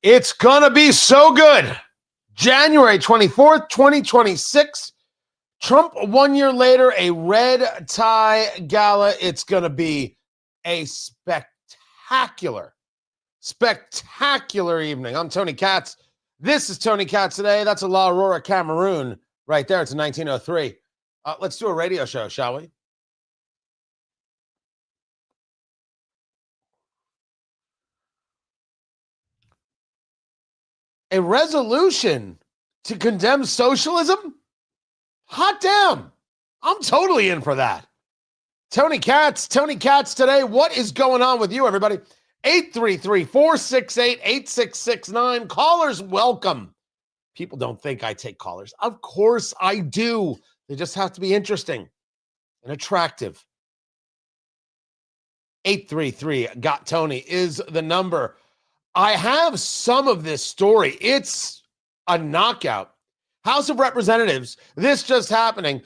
It's gonna be so good. January 24th, 2026. Trump 1 year later, a red tie gala. It's gonna be a spectacular evening. I'm Tony Katz. This is Tony Katz Today. That's a La Aurora, Cameroon right there. It's a 1903. Let's do a radio show, shall we? A resolution to condemn socialism? Hot damn. I'm totally in for that. Tony Katz Today. What is going on with you, everybody? 833-468-8669. Callers, welcome. People don't think I take callers. Of course I do. They just have to be interesting and attractive. 833-GOT-TONY is the number. I have some of this story. It's a knockout. House of Representatives, this just happening,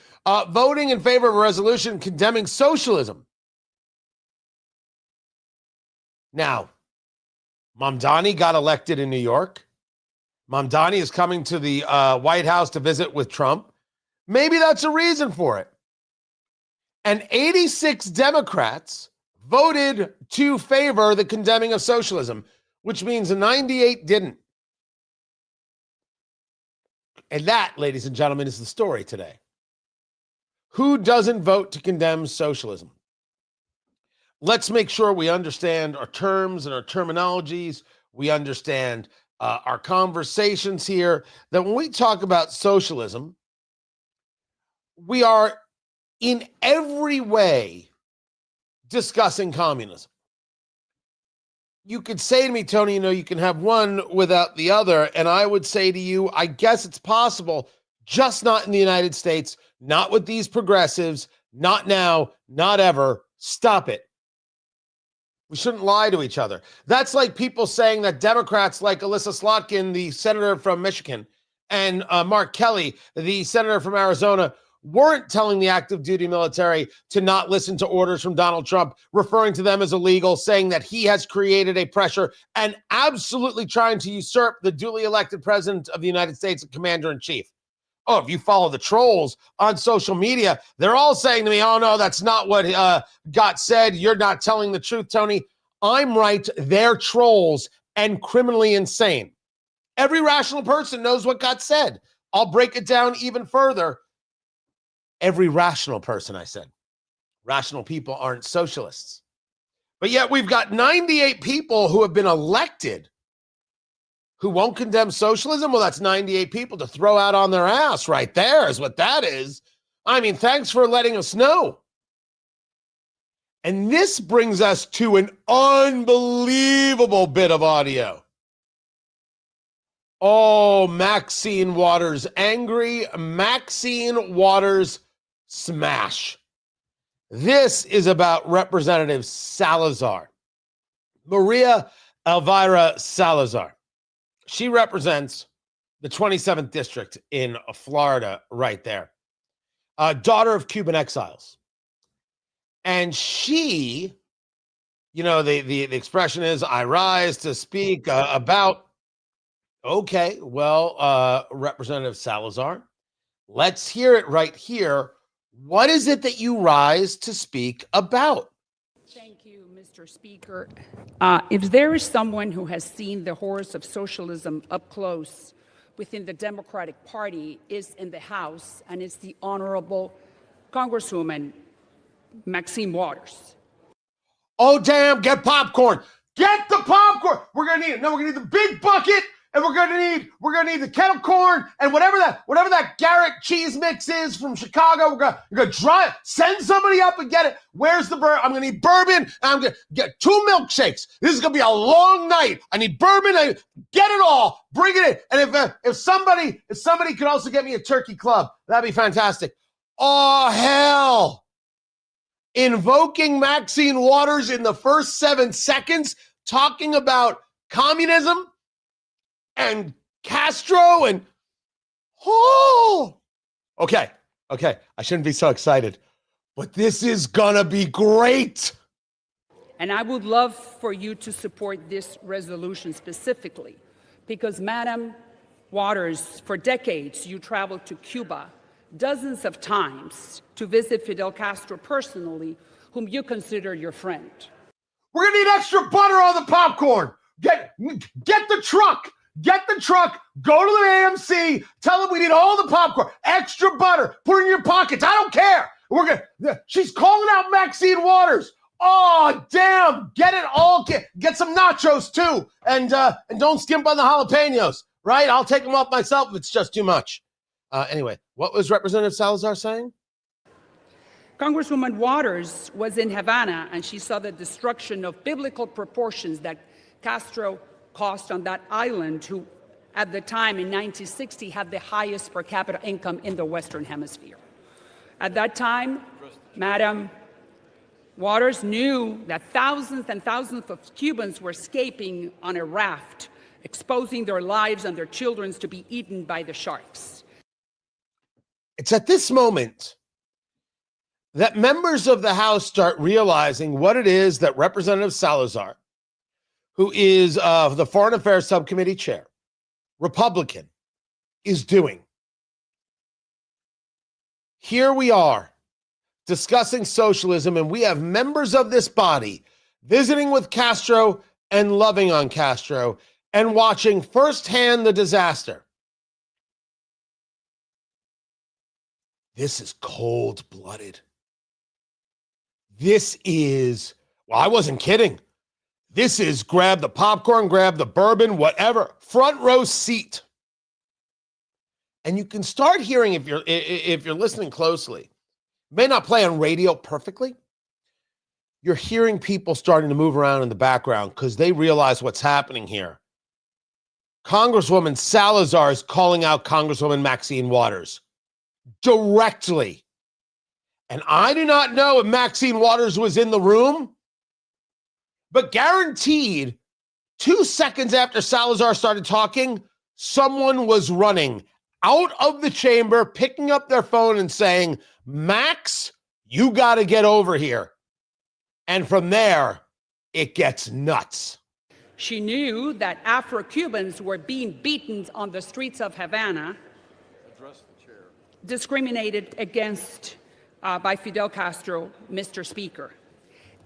voting in favor of a resolution condemning socialism. Now, Mamdani got elected in New York. Mamdani is coming to the White House to visit with Trump. Maybe that's a reason for it. And 86 Democrats voted to favor the condemning of socialism, which means 98 didn't. And that, ladies and gentlemen, is the story today. Who doesn't vote to condemn socialism? Let's make sure we understand our terms and our terminologies. We understand our conversations here, that when we talk about socialism, we are in every way discussing communism. You could say to me, Tony, you can have one without the other. And I would say to you, I guess it's possible, just not in the United States, not with these progressives, not now, not ever. Stop it. We shouldn't lie to each other. That's like people saying that Democrats like Alyssa Slotkin, the senator from Michigan, and Mark Kelly, the senator from Arizona, weren't telling the active duty military to not listen to orders from Donald Trump, referring to them as illegal, saying that he has created a pressure and absolutely trying to usurp the duly elected president of the United States and commander-in-chief. Oh, if you follow the trolls on social media, they're all saying to me, oh, no, that's not what got said. You're not telling the truth, Tony. I'm right. They're trolls and criminally insane. Every rational person knows what got said. I'll break it down even further. Every rational person, I said. Rational people aren't socialists. But yet we've got 98 people who have been elected who won't condemn socialism. Well, that's 98 people to throw out on their ass right there is what that is. I mean, thanks for letting us know. And this brings us to an unbelievable bit of audio. Oh, Maxine Waters angry. Maxine Waters smash. This is about Representative Salazar. Maria Elvira Salazar. She represents the 27th district in Florida right there. Daughter of Cuban exiles. And she, the expression is, I rise to speak about. Okay, well, Representative Salazar, let's hear it right here. What is it that you rise to speak about? Thank you, Mr. Speaker. If there is someone who has seen the horrors of socialism up close within the Democratic Party, is in the House, and it's the Honorable Congresswoman Maxine Waters. Oh, damn, get popcorn. Get the popcorn. We're going to need it. No, we're going to need the big bucket. And we're gonna need the kettle corn and whatever that Garrett cheese mix is from Chicago. We're gonna drive. Send somebody up and get it. Where's the bourbon? I'm gonna need bourbon. And I'm gonna get 2 milkshakes. This is gonna be a long night. I need bourbon. Get it all. Bring it in. And if somebody could also get me a turkey club, that'd be fantastic. Oh hell! Invoking Maxine Waters in the first 7 seconds, talking about communism and Castro and okay. I shouldn't be so excited, but this is gonna be great. And I would love for you to support this resolution specifically because, Madam Waters, for decades you traveled to Cuba dozens of times to visit Fidel Castro personally, whom you consider your friend. We're gonna need extra butter on the popcorn. Get the truck. Get the truck. Go to the AMC. Tell them we need all the popcorn. Extra butter. Put it in your pockets. I don't care. She's calling out Maxine Waters. Oh, damn. Get it all. Get some nachos too. And don't skimp on the jalapenos, right? I'll take them off myself if it's just too much. Anyway, what was Representative Salazar saying? Congresswoman Waters was in Havana, and she saw the destruction of biblical proportions that Castro caused on that island, who at the time in 1960 had the highest per capita income in the Western Hemisphere. At that time, Madam Waters knew that thousands and thousands of Cubans were escaping on a raft, exposing their lives and their children to be eaten by the sharks. It's at this moment that members of the House start realizing what it is that Representative Salazar, who is the Foreign Affairs Subcommittee chair, Republican, is doing. Here we are discussing socialism, and we have members of this body visiting with Castro and loving on Castro and watching firsthand the disaster. This is cold-blooded. This is, well, I wasn't kidding. This is grab the popcorn, grab the bourbon, whatever, front row seat. And you can start hearing, if you're listening closely, it may not play on radio perfectly. You're hearing people starting to move around in the background because they realize what's happening here. Congresswoman Salazar is calling out Congresswoman Maxine Waters directly. And I do not know if Maxine Waters was in the room, but guaranteed 2 seconds after Salazar started talking, someone was running out of the chamber, picking up their phone and saying, Max, you got to get over here. And from there, it gets nuts. She knew that Afro-Cubans were being beaten on the streets of Havana, discriminated against by Fidel Castro, Mr. Speaker.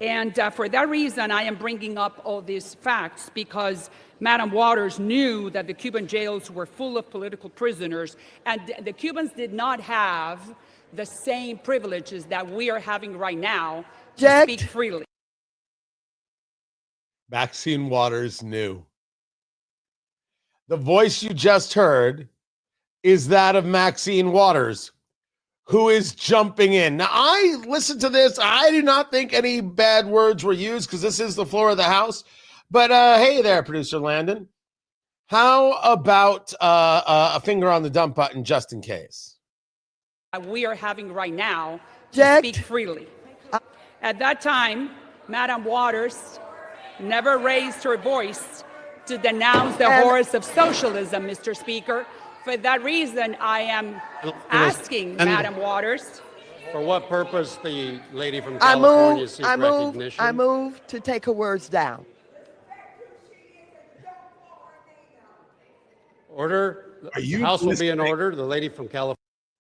And for that reason, I am bringing up all these facts, because Madam Waters knew that the Cuban jails were full of political prisoners, and the Cubans did not have the same privileges that we are having right now to speak freely. Maxine Waters knew. The voice you just heard is that of Maxine Waters, who is jumping in. Now, I listened to this. I do not think any bad words were used because this is the floor of the House. But hey there, Producer Landon. How about a finger on the dump button just in case? We are having right now to speak freely. At that time, Madam Waters never raised her voice to denounce the horrors of socialism, Mr. Speaker. For that reason, I am asking Madam Waters. For what purpose the lady from California seeks recognition? I move to take her words down. Order. The House will be in order. The lady from California.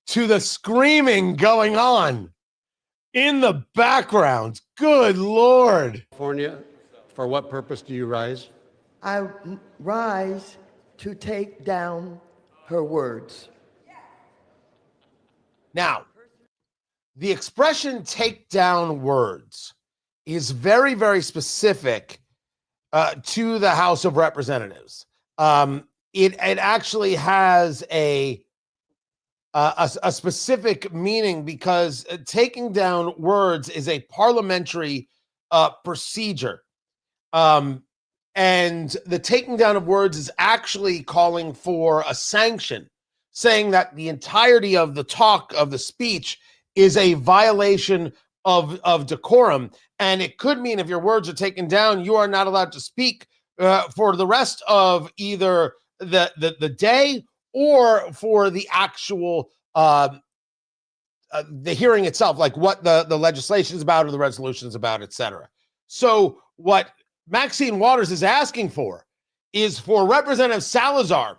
To the screaming going on in the background. Good Lord. California, for what purpose do you rise? I rise to take down her words. Now, the expression take down words is very, very specific to the House of Representatives. It actually has a specific meaning, because taking down words is a parliamentary procedure. And the taking down of words is actually calling for a sanction, saying that the entirety of the talk, of the speech, is a violation of decorum. And it could mean if your words are taken down, you are not allowed to speak for the rest of either the day or for the actual the hearing itself, like what the legislation is about or the resolution is about, etc. So what Maxine Waters is asking for is for Representative Salazar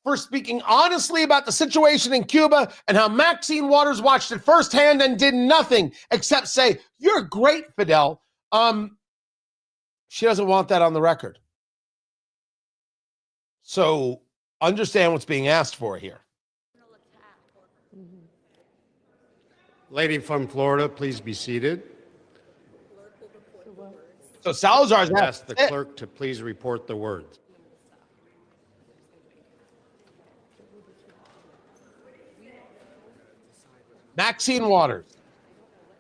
for speaking honestly about the situation in Cuba and how Maxine Waters watched it firsthand and did nothing except say, "You're great, Fidel." She doesn't want that on the record. So understand what's being asked for here. Lady from Florida, please be seated. So Salazar's Ask the clerk to please report the words. Maxine Waters,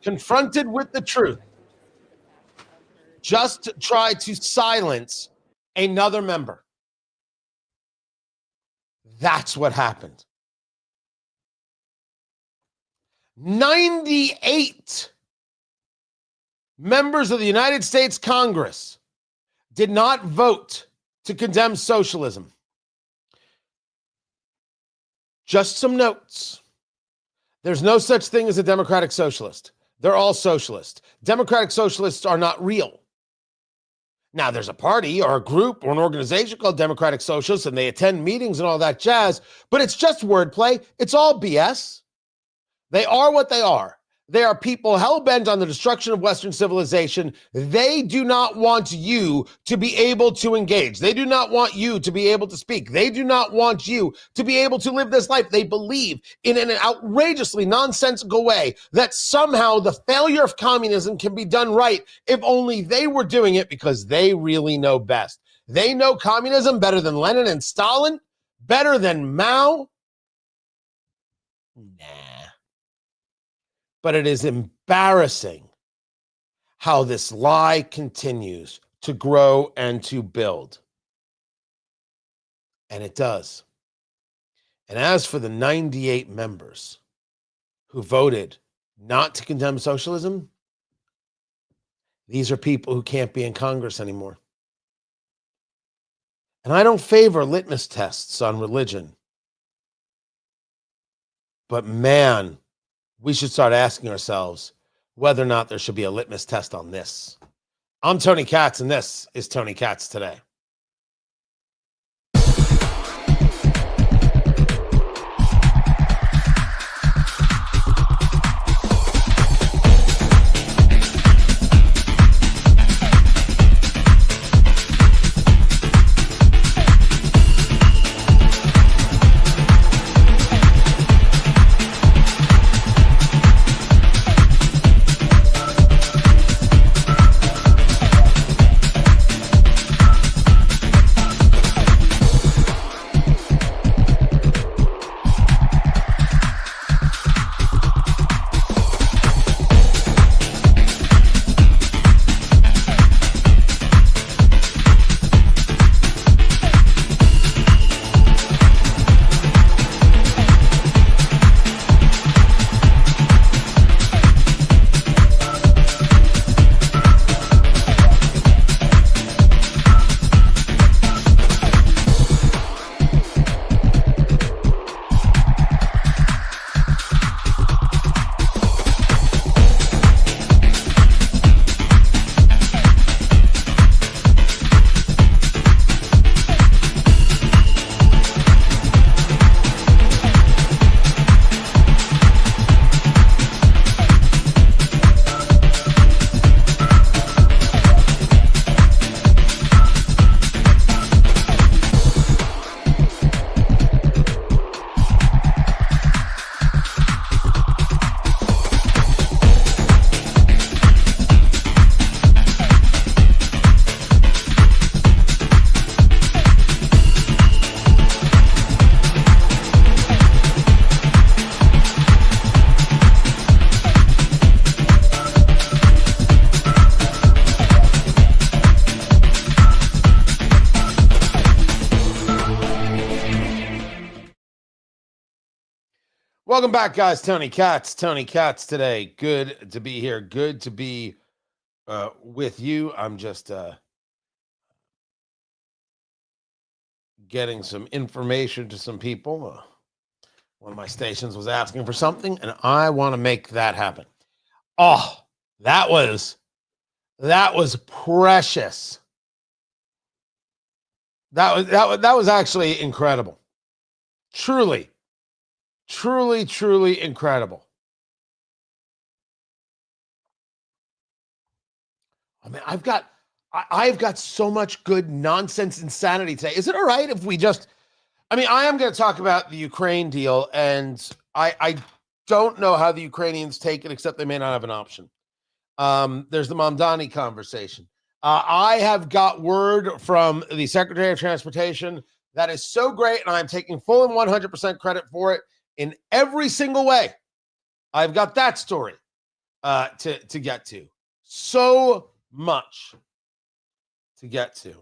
confronted with the truth, just tried to silence another member. That's what happened. 98 members of the United States Congress did not vote to condemn socialism. Just some notes. There's no such thing as a democratic socialist. They're all socialist. Democratic socialists are not real. Now, there's a party or a group or an organization called Democratic Socialists, and they attend meetings and all that jazz, but it's just wordplay. It's all BS. They are what they are. They are people hell-bent on the destruction of Western civilization. They do not want you to be able to engage. They do not want you to be able to speak. They do not want you to be able to live this life. They believe in an outrageously nonsensical way that somehow the failure of communism can be done right if only they were doing it because they really know best. They know communism better than Lenin and Stalin, better than Mao. Nah. But it is embarrassing how this lie continues to grow and to build. And it does. And as for the 98 members who voted not to condemn socialism, these are people who can't be in Congress anymore. And I don't favor litmus tests on religion. But man, we should start asking ourselves whether or not there should be a litmus test on this. I'm Tony Katz, and this is Tony Katz Today. Welcome back, guys. Tony Katz Today. Good to be here. Good to be with you. I'm just getting some information to some people. One of my stations was asking for something, and I want to make that happen. Oh, that was precious. That was actually incredible. Truly incredible. I mean, I've got so much good nonsense insanity today. Is it all right if we just, I mean, I am going to talk about the Ukraine deal, and I don't know how the Ukrainians take it, except they may not have an option. There's the Mamdani conversation. I have got word from the Secretary of Transportation that is so great, and I'm taking full and 100% credit for it in every single way. I've got that story to get to. So much to get to.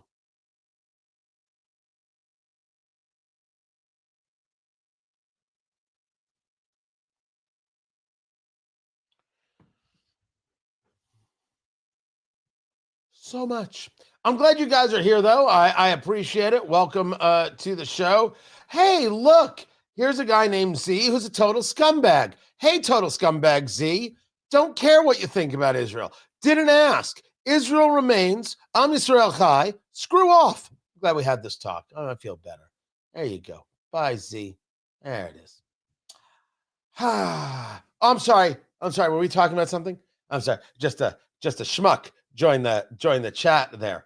So much. I'm glad you guys are here, though. I appreciate it. Welcome to the show. Hey, look, here's a guy named Z who's a total scumbag. Hey, total scumbag Z. Don't care what you think about Israel. Didn't ask. Israel remains. Am Yisrael Chai. Screw off. I'm glad we had this talk. Oh, I feel better. There you go. Bye, Z. There it is. I'm sorry. Were we talking about something? I'm sorry. Just a schmuck. Join the chat there.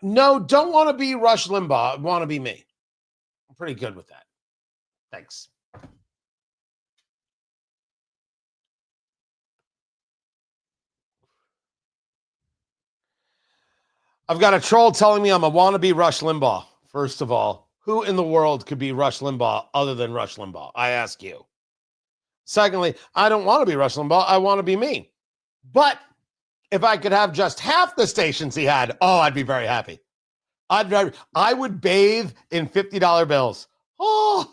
No, don't want to be Rush Limbaugh. Want to be me. I'm pretty good with that. Thanks. I've got a troll telling me I'm a wannabe Rush Limbaugh. First of all, who in the world could be Rush Limbaugh other than Rush Limbaugh? I ask you. Secondly, I don't want to be Rush Limbaugh. I want to be me. But if I could have just half the stations he had, I'd be very happy. I would bathe in $50 bills. Oh,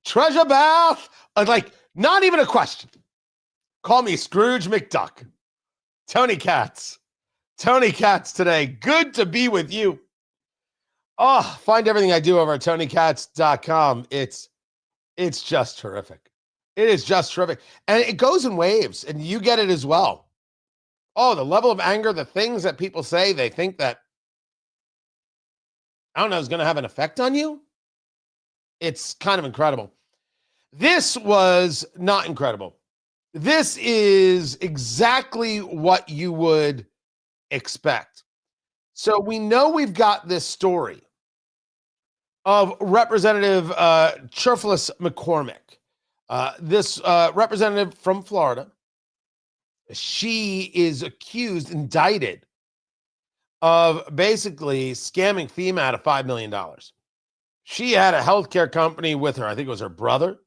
treasure bath. Like, not even a question. Call me Scrooge McDuck. Tony Katz today. Good to be with you. Find everything I do over at TonyKatz.com. It's just terrific. It is just terrific. And it goes in waves, and you get it as well. The level of anger, the things that people say, they think that, I don't know, is going to have an effect on you. It's kind of incredible. This was not incredible. This is exactly what you would expect. So we know we've got this story of Representative Cherfilus McCormick, this representative from Florida. She is indicted of basically scamming FEMA out of $5 million. She had a healthcare company with her. I think it was her brother.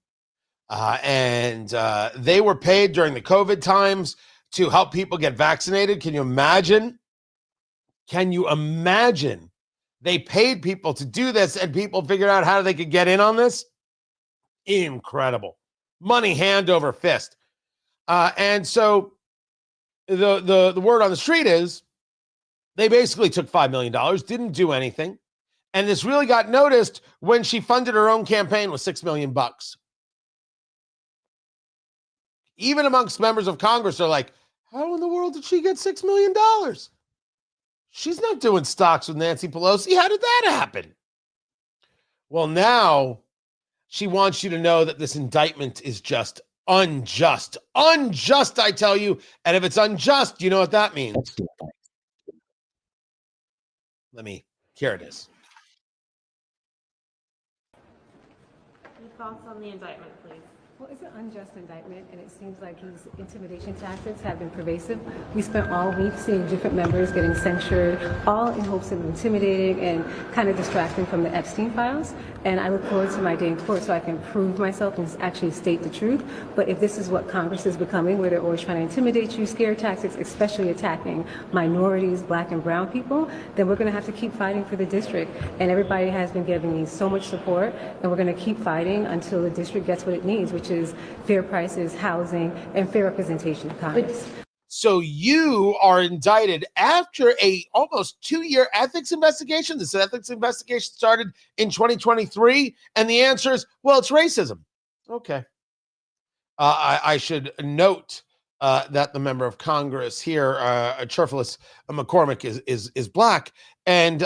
And they were paid during the COVID times to help people get vaccinated. Can you imagine? They paid people to do this, and people figured out how they could get in on this? Incredible. Money hand over fist. And so the word on the street is they basically took $5 million, didn't do anything. And this really got noticed when she funded her own campaign with $6 million. Even amongst members of Congress are like, how in the world did she get $6 million? She's not doing stocks with Nancy Pelosi. How did that happen? Well, now she wants you to know that this indictment is just unjust. Unjust, I tell you. And if it's unjust, you know what that means. Here it is. Your thoughts on the indictment, please. Well, it's an unjust indictment, and it seems like his intimidation tactics have been pervasive. We spent all week seeing different members getting censured, all in hopes of intimidating and kind of distracting from the Epstein files. And I look forward to my day in court so I can prove myself and actually state the truth. But if this is what Congress is becoming, where they're always trying to intimidate you, scare tactics, especially attacking minorities, black and brown people, then we're going to have to keep fighting for the district. And everybody has been giving me so much support, and we're going to keep fighting until the district gets what it needs, which is fair prices, housing, and fair representation in Congress. So you are indicted after a almost 2-year ethics investigation. This ethics investigation started in 2023, and the answer is, well, it's racism. Okay. I should note that the member of Congress here, Cherfilus McCormick, is black. And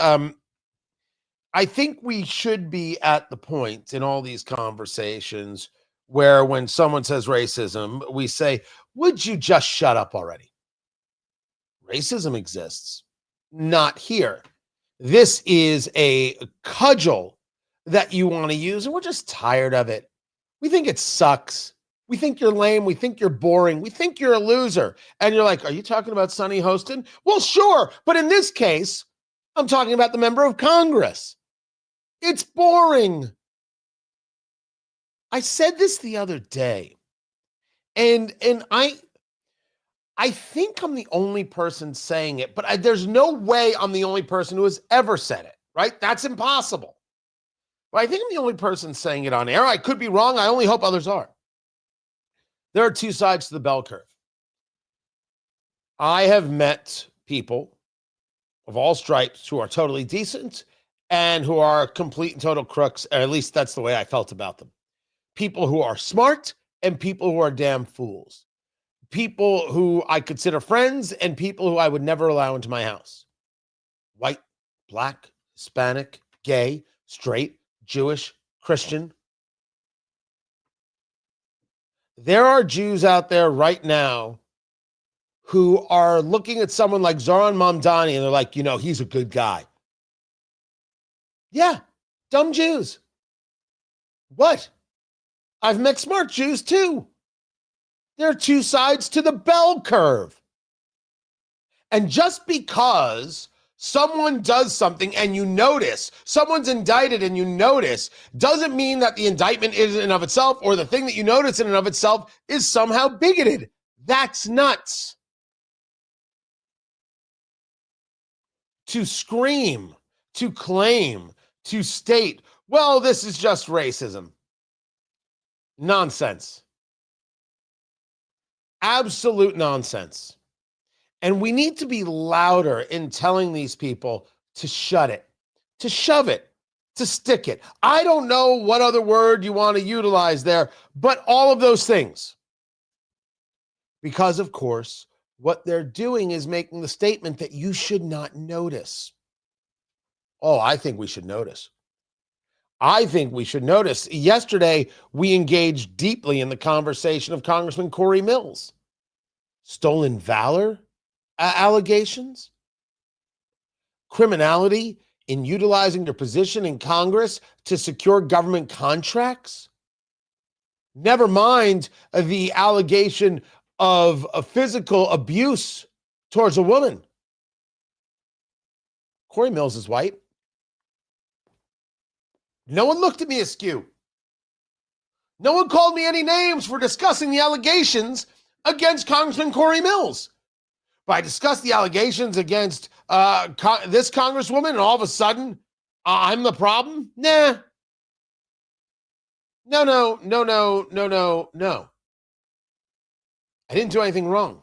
I think we should be at the point in all these conversations where when someone says racism, we say, would you just shut up already? Racism exists, not here. This is a cudgel that you want to use, and we're just tired of it. We think it sucks. We think you're lame. We think you're boring. We think you're a loser. And you're like, are you talking about Sonny Hostin? Well, sure. But in this case, I'm talking about the member of Congress. It's boring. I said this the other day, and I think I'm the only person saying it, but there's no way I'm the only person who has ever said it, right? That's impossible. But I think I'm the only person saying it on air. I could be wrong. I only hope others are. There are two sides to the bell curve. I have met people of all stripes who are totally decent and who are complete and total crooks, or at least that's the way I felt about them. People who are smart and people who are damn fools. People who I consider friends and people who I would never allow into my house. White, black, Hispanic, gay, straight, Jewish, Christian. There are Jews out there right now who are looking at someone like Zohran Mamdani and they're like, you know, he's a good guy. Yeah, dumb Jews. What? I've met smart Jews too. There are two sides to the bell curve. And just because someone does something and you notice, someone's indicted and you notice, doesn't mean that the indictment is in and of itself or the thing that you notice in and of itself is somehow bigoted. That's nuts. To scream, to claim, to state, well, this is just racism. Nonsense. Absolute nonsense. And we need to be louder in telling these people to shut it, to shove it, to stick it. I don't know what other word you want to utilize there, but all of those things. Because, of course, what they're doing is making the statement that you should not notice. Oh, I think we should notice. I think we should notice. Yesterday, we engaged deeply in the conversation of Congressman Corey Mills. Stolen valor allegations, criminality in utilizing their position in Congress to secure government contracts. Never mind the allegation of a physical abuse towards a woman. Corey Mills is white. No one looked at me askew. No one called me any names for discussing the allegations against Congressman Corey Mills. But I discussed the allegations against this congresswoman, and all of a sudden, I'm the problem? Nah. No. I didn't do anything wrong.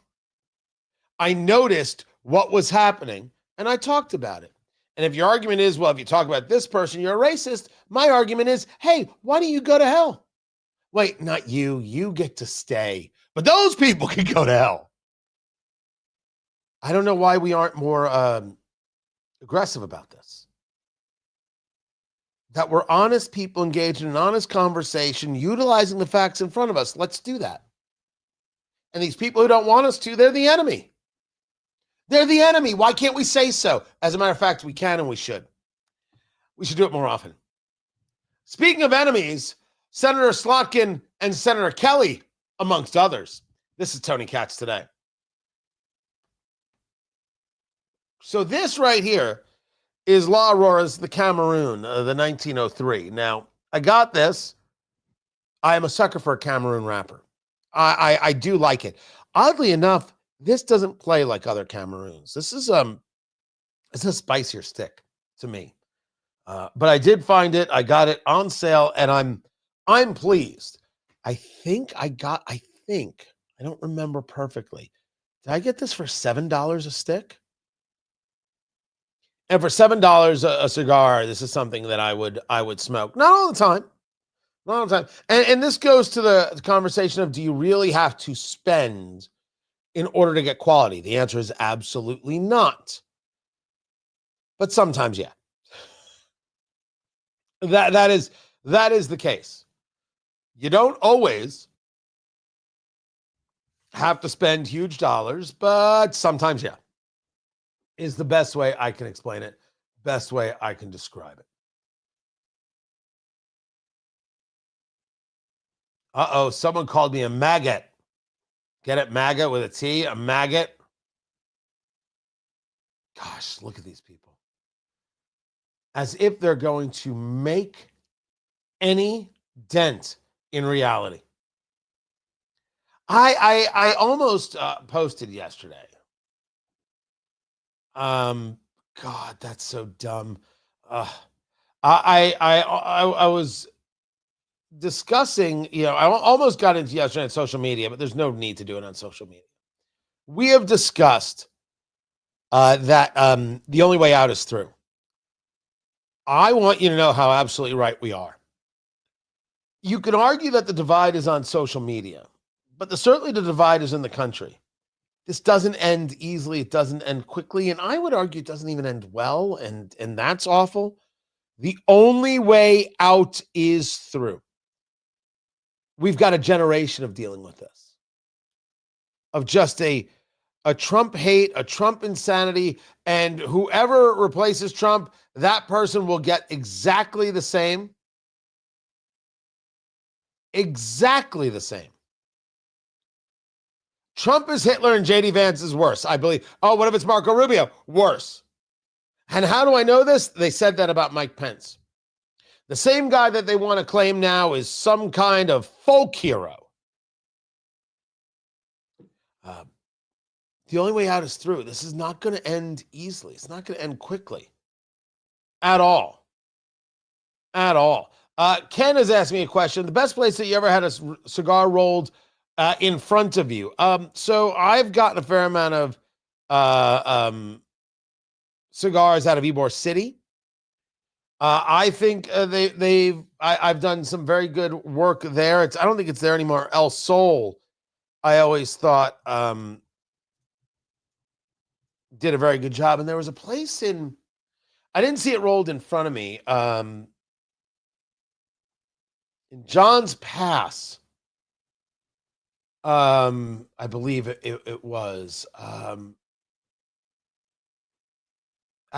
I noticed what was happening, and I talked about it. And if your argument is, well, if you talk about this person, you're a racist, my argument is, hey, why don't you go to hell? Wait, not you. You get to stay. But those people can go to hell. I don't know why we aren't more aggressive about this. That we're honest people engaged in an honest conversation, utilizing the facts in front of us. Let's do that. And these people who don't want us to, they're the enemy. They're the enemy. Why can't we say so? As a matter of fact, we can and we should. We should do it more often. Speaking of enemies, Senator Slotkin and Senator Kelly, amongst others. This is Tony Katz Today. So this right here is La Aurora's The Cameroon, the 1903. Now, I got this. I am a sucker for a Cameroon rapper. I do like it. Oddly enough, this doesn't play like other Cameroons. This is it's a spicier stick to me. But I did find it. I got it on sale, and I'm pleased. I don't remember perfectly. Did I get this for $7 a stick? And for $7 a cigar, this is something that I would smoke. Not all the time. Not all the time. And this goes to the conversation of, do you really have to spend in order to get quality? The answer is absolutely not. But sometimes, yeah. That is the case. You don't always have to spend huge dollars, but sometimes, yeah, is the best way I can explain it, best way I can describe it. Uh-oh, someone called me a maggot. Get it? MAGA with a T, a maggot. Gosh, look at these people. As if they're going to make any dent in reality. I almost posted yesterday. God, that's so dumb. I was discussing, I almost got into yesterday on social media, but there's no need to do it on social media. We have discussed that the only way out is through. I want you to know how absolutely right we are. You can argue that the divide is on social media, but certainly the divide is in the country. This doesn't end easily. It doesn't end quickly. And I would argue it doesn't even end well. And that's awful. The only way out is through. We've got a generation of dealing with this, of just a Trump hate, a Trump insanity, and whoever replaces Trump, that person will get exactly the same. Exactly the same. Trump is Hitler and J.D. Vance is worse, I believe. Oh, what if it's Marco Rubio? Worse. And how do I know this? They said that about Mike Pence. The same guy that they want to claim now is some kind of folk hero. The only way out is through. This is not going to end easily. It's not going to end quickly. At all. At all. Ken has asked me a question. The best place that you ever had a cigar rolled in front of you. So I've gotten a fair amount of cigars out of Ybor City. I think I've done some very good work there. I don't think it's there anymore. El Sol, I always thought did a very good job. And there was a place I didn't see it rolled in front of me. In John's Pass, I believe it was. I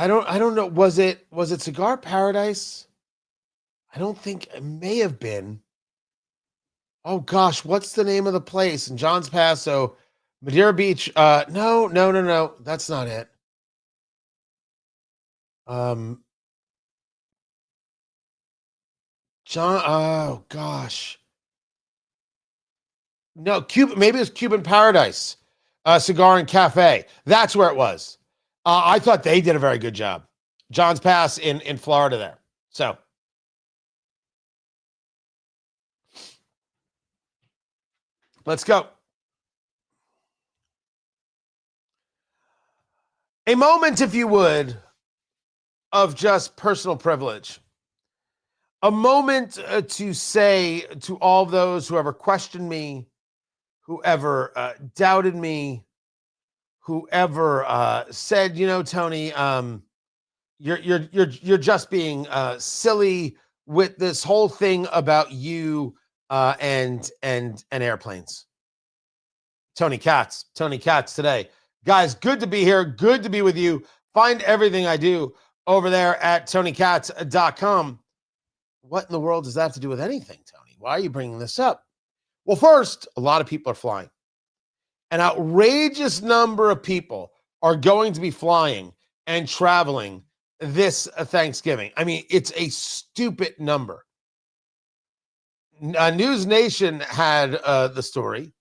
don't know. Was it Cigar Paradise? I don't think it may have been. Oh gosh, what's the name of the place in John's Pass? So Madeira Beach. No. That's not it. John. Oh gosh. No, maybe it's Cuban Paradise, Cigar and Cafe. That's where it was. I thought they did a very good job. John's Pass in Florida there. So let's go. A moment, if you would, of just personal privilege. A moment to say to all those who ever questioned me, whoever doubted me, whoever said, Tony, you're just being silly with this whole thing about you and airplanes. Tony Katz today. Guys, good to be here. Good to be with you. Find everything I do over there at TonyKatz.com. What in the world does that have to do with anything, Tony? Why are you bringing this up? Well, first, a lot of people are flying. An outrageous number of people are going to be flying and traveling this Thanksgiving. I mean, it's a stupid number. News Nation had the story.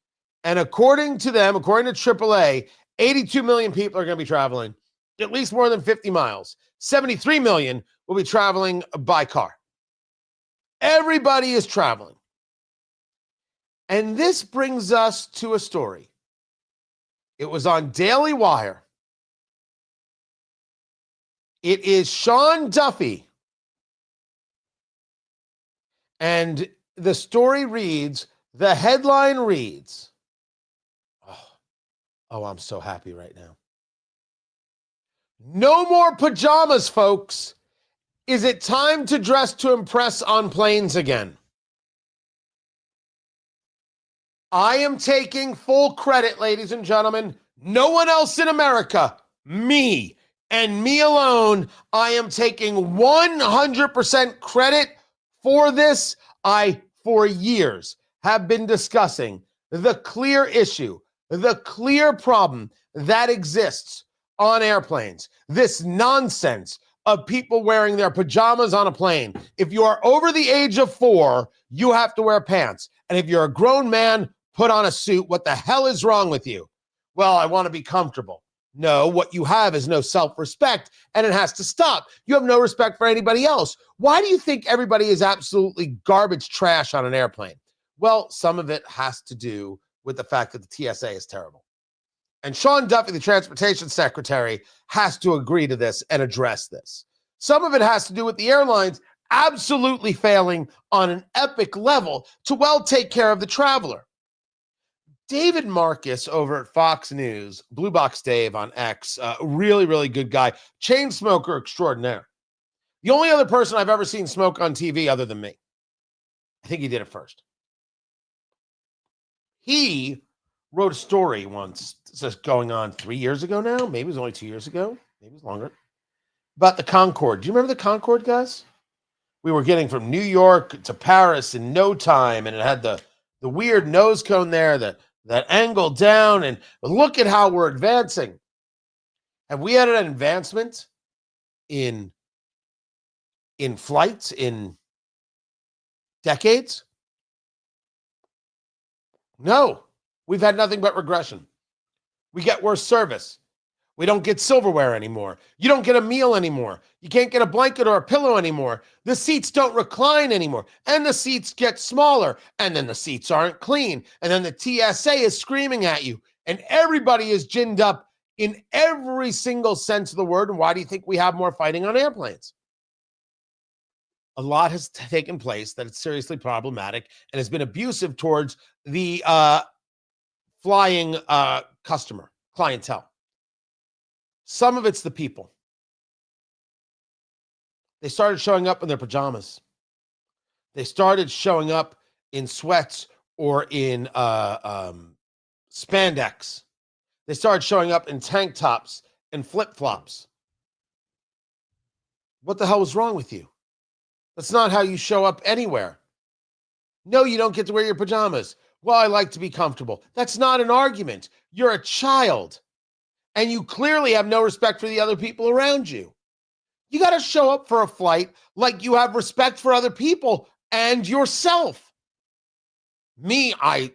And according to them, according to AAA, 82 million people are going to be traveling at least more than 50 miles. 73 million will be traveling by car. Everybody is traveling. And this brings us to a story. It was on Daily Wire. It is Sean Duffy. And the story reads, the headline reads, Oh, I'm so happy right now. No more pajamas, folks. Is it time to dress to impress on planes again? I am taking full credit, ladies and gentlemen. No one else in America, me and me alone. I am taking 100% credit for this. I, for years, have been discussing the clear issue, the clear problem that exists on airplanes. This nonsense of people wearing their pajamas on a plane. If you are over the age of 4, you have to wear pants. And if you're a grown man, put on a suit. What the hell is wrong with you? Well, I want to be comfortable. No, what you have is no self-respect, and it has to stop. You have no respect for anybody else. Why do you think everybody is absolutely garbage trash on an airplane? Well, some of it has to do with the fact that the TSA is terrible. And Sean Duffy, the transportation secretary, has to agree to this and address this. Some of it has to do with the airlines absolutely failing on an epic level to well take care of the traveler. David Marcus over at Fox News, Blue Box Dave on X, really, really good guy, chain smoker extraordinaire. The only other person I've ever seen smoke on TV other than me. I think he did it first. He wrote a story once, just going on 3 years ago now, maybe it was only 2 years ago, maybe it was longer, about the Concorde. Do you remember the Concorde, guys? We were getting from New York to Paris in no time, and it had the weird nose cone there, that angle down, and look at how we're advancing. Have we had an advancement in flights in decades? No. We've had nothing but regression. We get worse service. We don't get silverware anymore. You don't get a meal anymore. You can't get a blanket or a pillow anymore. The seats don't recline anymore. And the seats get smaller. And then the seats aren't clean. And then the TSA is screaming at you. And everybody is ginned up in every single sense of the word. And why do you think we have more fighting on airplanes? A lot has taken place that is seriously problematic and has been abusive towards the flying clientele. Some of it's the people. They started showing up in their pajamas. They started showing up in sweats or in spandex. They started showing up in tank tops and flip-flops. What the hell was wrong with you? That's not how you show up anywhere. No, you don't get to wear your pajamas. Well, I like to be comfortable. That's not an argument. You're a child. And you clearly have no respect for the other people around you. You got to show up for a flight like you have respect for other people and yourself. Me, my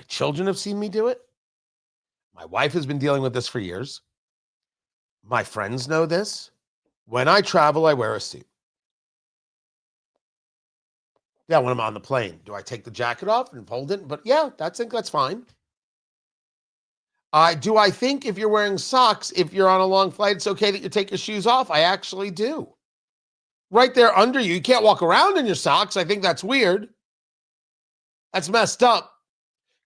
children have seen me do it. My wife has been dealing with this for years. My friends know this. When I travel, I wear a suit. Yeah, when I'm on the plane, do I take the jacket off and hold it? But yeah, I think that's fine. Do I think if you're wearing socks, if you're on a long flight, it's okay that you take your shoes off? I actually do. Right there under you. You can't walk around in your socks. I think that's weird. That's messed up.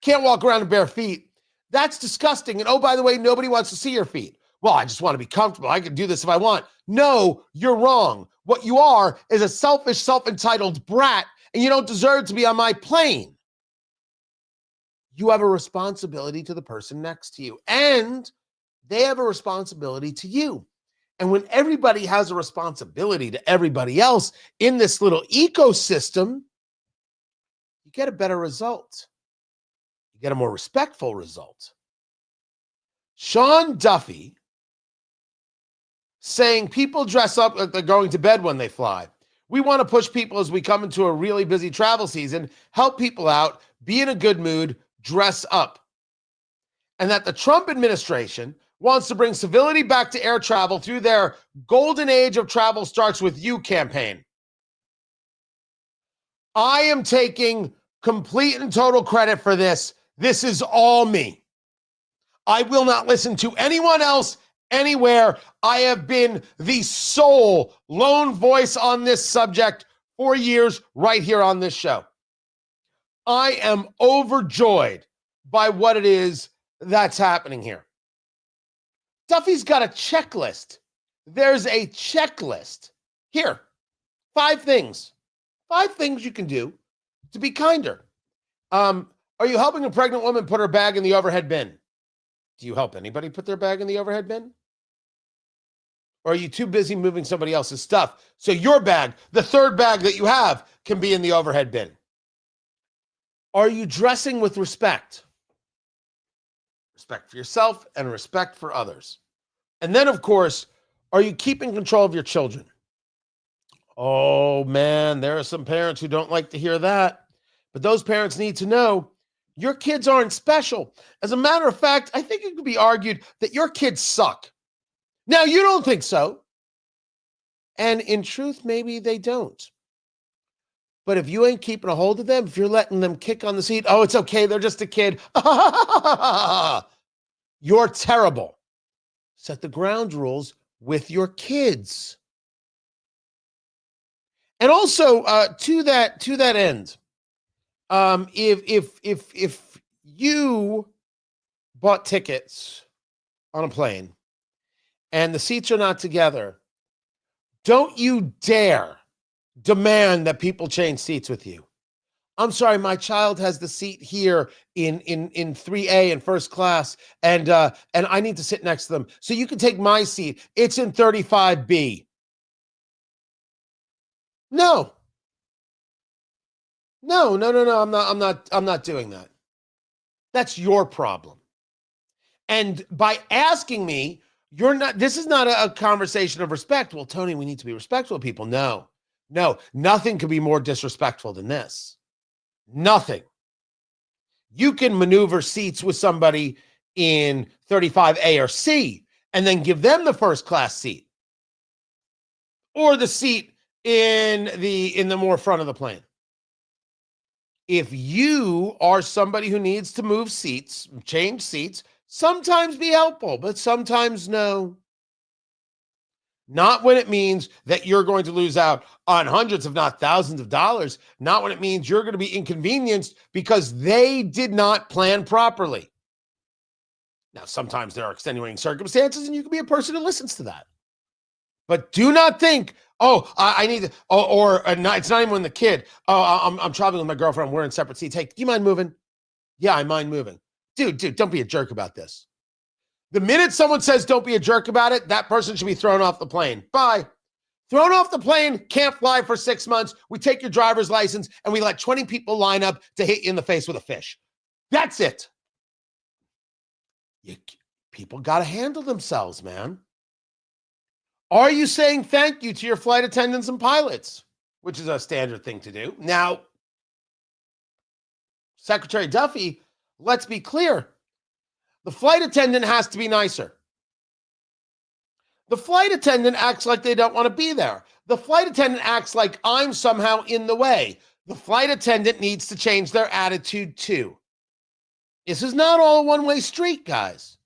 Can't walk around in bare feet. That's disgusting. And oh, by the way, nobody wants to see your feet. Well, I just want to be comfortable. I can do this if I want. No, you're wrong. What you are is a selfish, self-entitled brat, and you don't deserve to be on my plane. You have a responsibility to the person next to you, and they have a responsibility to you. And when everybody has a responsibility to everybody else in this little ecosystem, you get a better result. You get a more respectful result. Sean Duffy saying people dress up like they're going to bed when they fly. We want to push people as we come into a really busy travel season, help people out, be in a good mood, dress up. And that the Trump administration wants to bring civility back to air travel through their golden age of travel starts with you campaign. I am taking complete and total credit for this. This is all me. I will not listen to anyone else anywhere. I have been the sole lone voice on this subject for years right here on this show. I am overjoyed by what it is that's happening here. Duffy's got a checklist. There's a checklist. Here, 5 things. 5 things you can do to be kinder. Are you helping a pregnant woman put her bag in the overhead bin? Do you help anybody put their bag in the overhead bin? Or are you too busy moving somebody else's stuff so your bag, the third bag that you have, can be in the overhead bin? Are you dressing with respect? Respect for yourself and respect for others. And then, of course, are you keeping control of your children? Oh, man, there are some parents who don't like to hear that. But those parents need to know your kids aren't special. As a matter of fact, I think it could be argued that your kids suck. Now, you don't think so. And in truth, maybe they don't. But if you ain't keeping a hold of them, if you're letting them kick on the seat, oh, it's okay, they're just a kid. You're terrible. Set the ground rules with your kids. And also, to that end, if you bought tickets on a plane and the seats are not together, don't you dare demand that people change seats with you. I'm sorry, my child has the seat here in 3A in first class, and I need to sit next to them. So you can take my seat. It's in 35B. No. I'm not doing that. That's your problem. And by asking me, this is not a conversation of respect. Well, Tony, we need to be respectful of people. No, nothing could be more disrespectful than this. Nothing. You can maneuver seats with somebody in 35A or C and then give them the first class seat or the seat in the more front of the plane. If you are somebody who needs to move seats, change seats, sometimes be helpful, but sometimes no. Not when it means that you're going to lose out on hundreds, if not thousands of dollars. Not when it means you're going to be inconvenienced because they did not plan properly. Now, sometimes there are extenuating circumstances, and you can be a person who listens to that. But do not think, I need to, it's not even when the kid, I'm traveling with my girlfriend, we're in separate seats. Hey, do you mind moving? Yeah, I mind moving. Dude, don't be a jerk about this. The minute someone says don't be a jerk about it, that person should be thrown off the plane. Bye. Thrown off the plane, can't fly for 6 months. We take your driver's license and we let 20 people line up to hit you in the face with a fish. That's it. People got to handle themselves, man. Are you saying thank you to your flight attendants and pilots, which is a standard thing to do? Now, Secretary Duffy, let's be clear. The flight attendant has to be nicer. The flight attendant acts like they don't want to be there. The flight attendant acts like I'm somehow in the way. The flight attendant needs to change their attitude too. This is not all a one-way street, guys.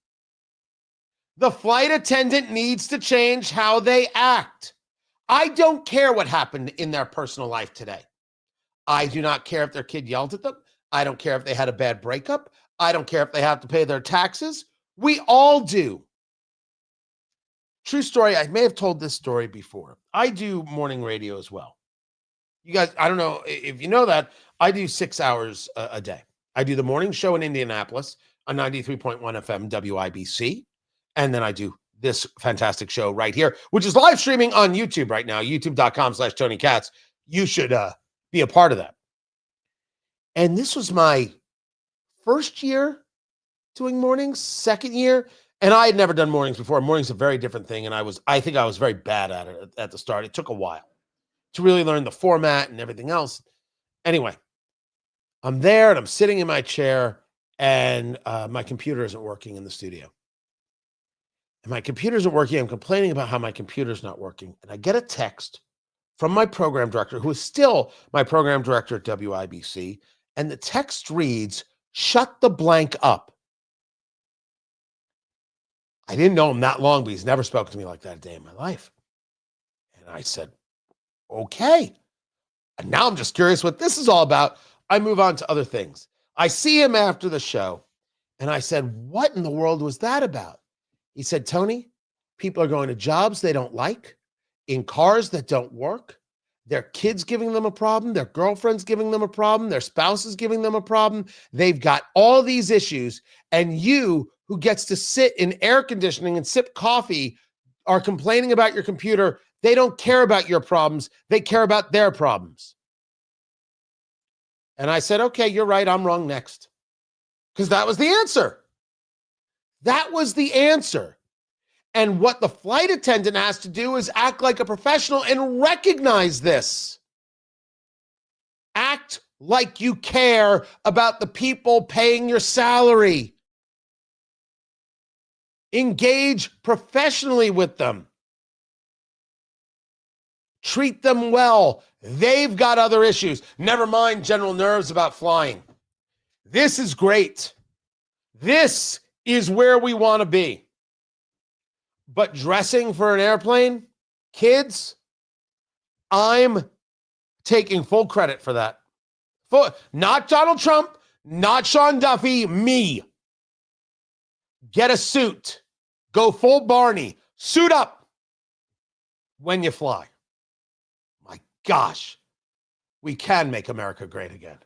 The flight attendant needs to change how they act. I don't care what happened in their personal life today. I do not care if their kid yelled at them. I don't care if they had a bad breakup. I don't care if they have to pay their taxes. We all do. True story. I may have told this story before. I do morning radio as well. You guys, I don't know if you know that, I do 6 hours a day. I do the morning show in Indianapolis on 93.1 FM WIBC. And then I do this fantastic show right here, which is live streaming on YouTube right now, youtube.com/Tony Katz. You should be a part of that. And this was my first year doing mornings, second year, and I had never done mornings before. Mornings are a very different thing, and I think I was very bad at it at the start. It took a while to really learn the format and everything else. Anyway, I'm there, and I'm sitting in my chair, and my computer isn't working in the studio. And my computer isn't working. I'm complaining about how my computer's not working, and I get a text from my program director, who is still my program director at WIBC, and the text reads, "Shut the blank up." I didn't know him that long, but he's never spoken to me like that a day in my life. And I said, okay. And now I'm just curious what this is all about. I move on to other things. I see him after the show, And I said, what in the world was that about? He said, Tony, people are going to jobs they don't like, in cars that don't work, their kids giving them a problem, their girlfriends giving them a problem, their spouses giving them a problem. They've got all these issues. And you, who gets to sit in air conditioning and sip coffee, are complaining about your computer. They don't care about your problems. They care about their problems. And I said, okay, you're right. I'm wrong next. Because that was the answer. That was the answer. And what the flight attendant has to do is act like a professional and recognize this. Act like you care about the people paying your salary. Engage professionally with them. Treat them well. They've got other issues. Never mind general nerves about flying. This is great. This is where we want to be. But dressing for an airplane, kids, I'm taking full credit for that. Not Donald Trump, not Sean Duffy, me. Get a suit. Go full Barney. Suit up when you fly. My gosh, we can make America great again.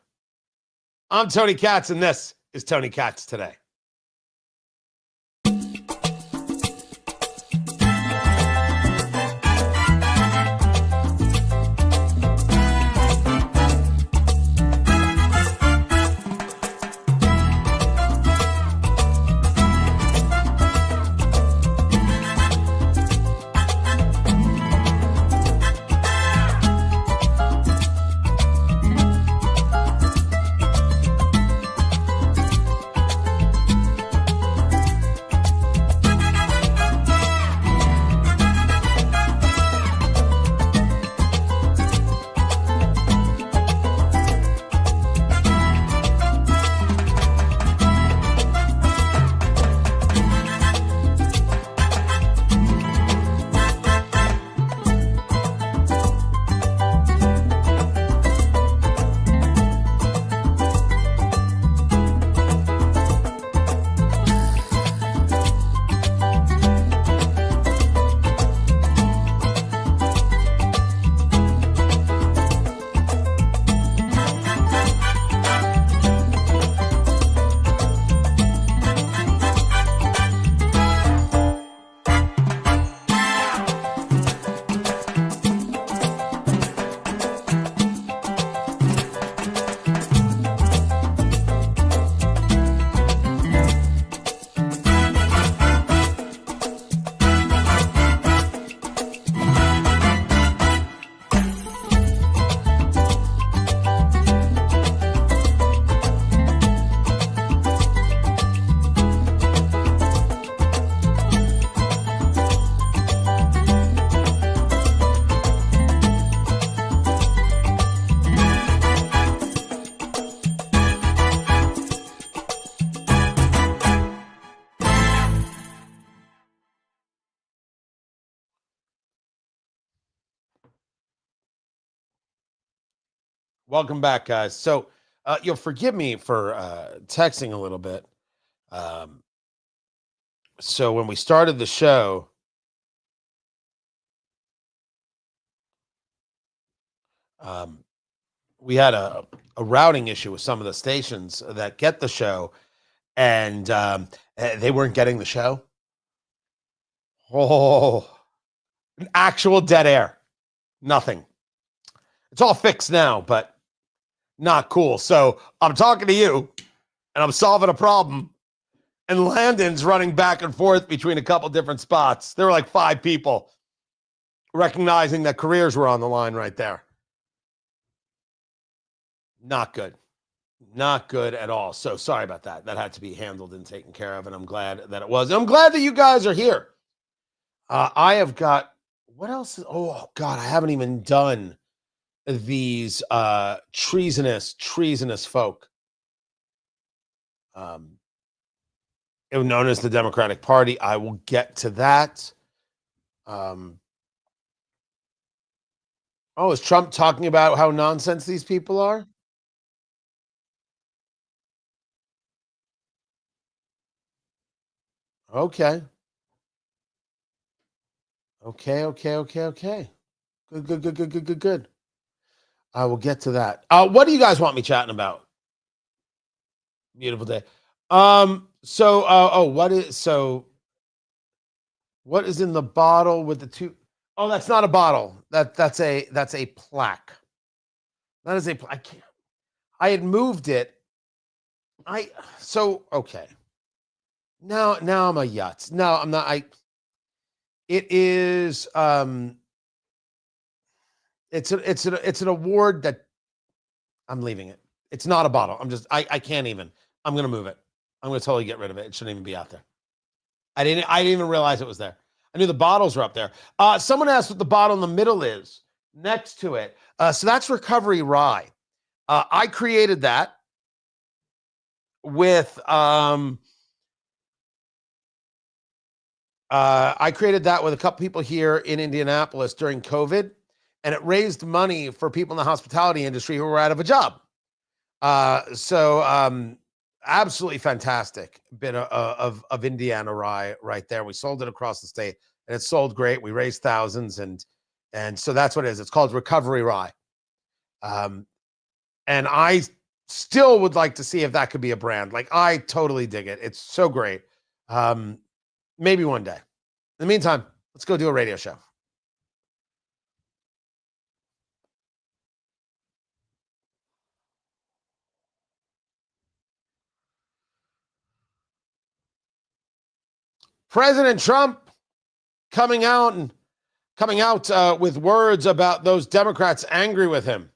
I'm Tony Katz, and this is Tony Katz Today. Welcome back, guys. So you'll forgive me for texting a little bit. So when we started the show, we had a routing issue with some of the stations that get the show, and they weren't getting the show. Oh, actual dead air. Nothing. It's all fixed now, but not cool. So I'm talking to you, and I'm solving a problem, and Landon's running back and forth between a couple different spots. There were like 5 people recognizing that careers were on the line right there. Not good. Not good at all. So sorry about that. That had to be handled and taken care of, and I'm glad that it was. And I'm glad that you guys are here. I have got, what else? Oh, God, I haven't even done these treasonous folk, known as the Democratic Party. I will get to that. Is Trump talking about how nonsense these people are? Okay. Good. I will get to that. What do you guys want me chatting about? Beautiful day. What is in the bottle with the two? Oh, that's not a bottle. That's a plaque. That is I can't. I had moved it. Okay. Now I'm a yutz. No, I'm not. It is it's an award that I'm leaving it. It's not a bottle. I can't even. I'm gonna move it. I'm gonna totally get rid of it. It shouldn't even be out there. I didn't even realize it was there. I knew the bottles were up there. Someone asked what the bottle in the middle is next to it. So that's Recovery Rye. I created that with a couple people here in Indianapolis during COVID, and it raised money for people in the hospitality industry who were out of a job. Absolutely fantastic bit of Indiana rye right there. We sold it across the state, and it sold great. We raised thousands, and so that's what it is. It's called Recovery Rye. And I still would like to see if that could be a brand. Like, I totally dig it. It's so great. Maybe one day. In the meantime, let's go do a radio show. President Trump coming out with words about those Democrats angry with him.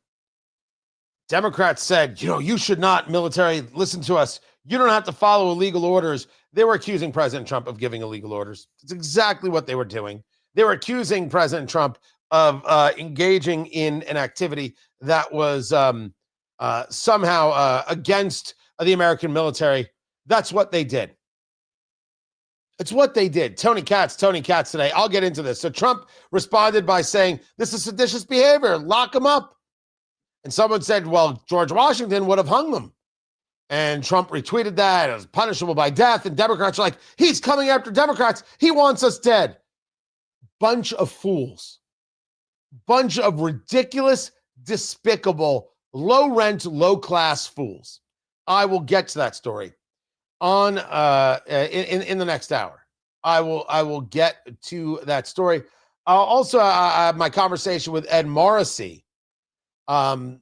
Democrats said, you should not, military, listen to us. You don't have to follow illegal orders. They were accusing President Trump of giving illegal orders. It's exactly what they were doing. They were accusing President Trump of engaging in an activity that was somehow against the American military. That's what they did. It's what they did. Tony Katz today. I'll get into this. So Trump responded by saying, this is seditious behavior. Lock him up. And someone said, well, George Washington would have hung them. And Trump retweeted that. It was punishable by death. And Democrats are like, he's coming after Democrats. He wants us dead. Bunch of fools. Bunch of ridiculous, despicable, low-rent, low-class fools. I will get to that story on in the next hour. I will get to that story. Also, my conversation with Ed Morrissey regarding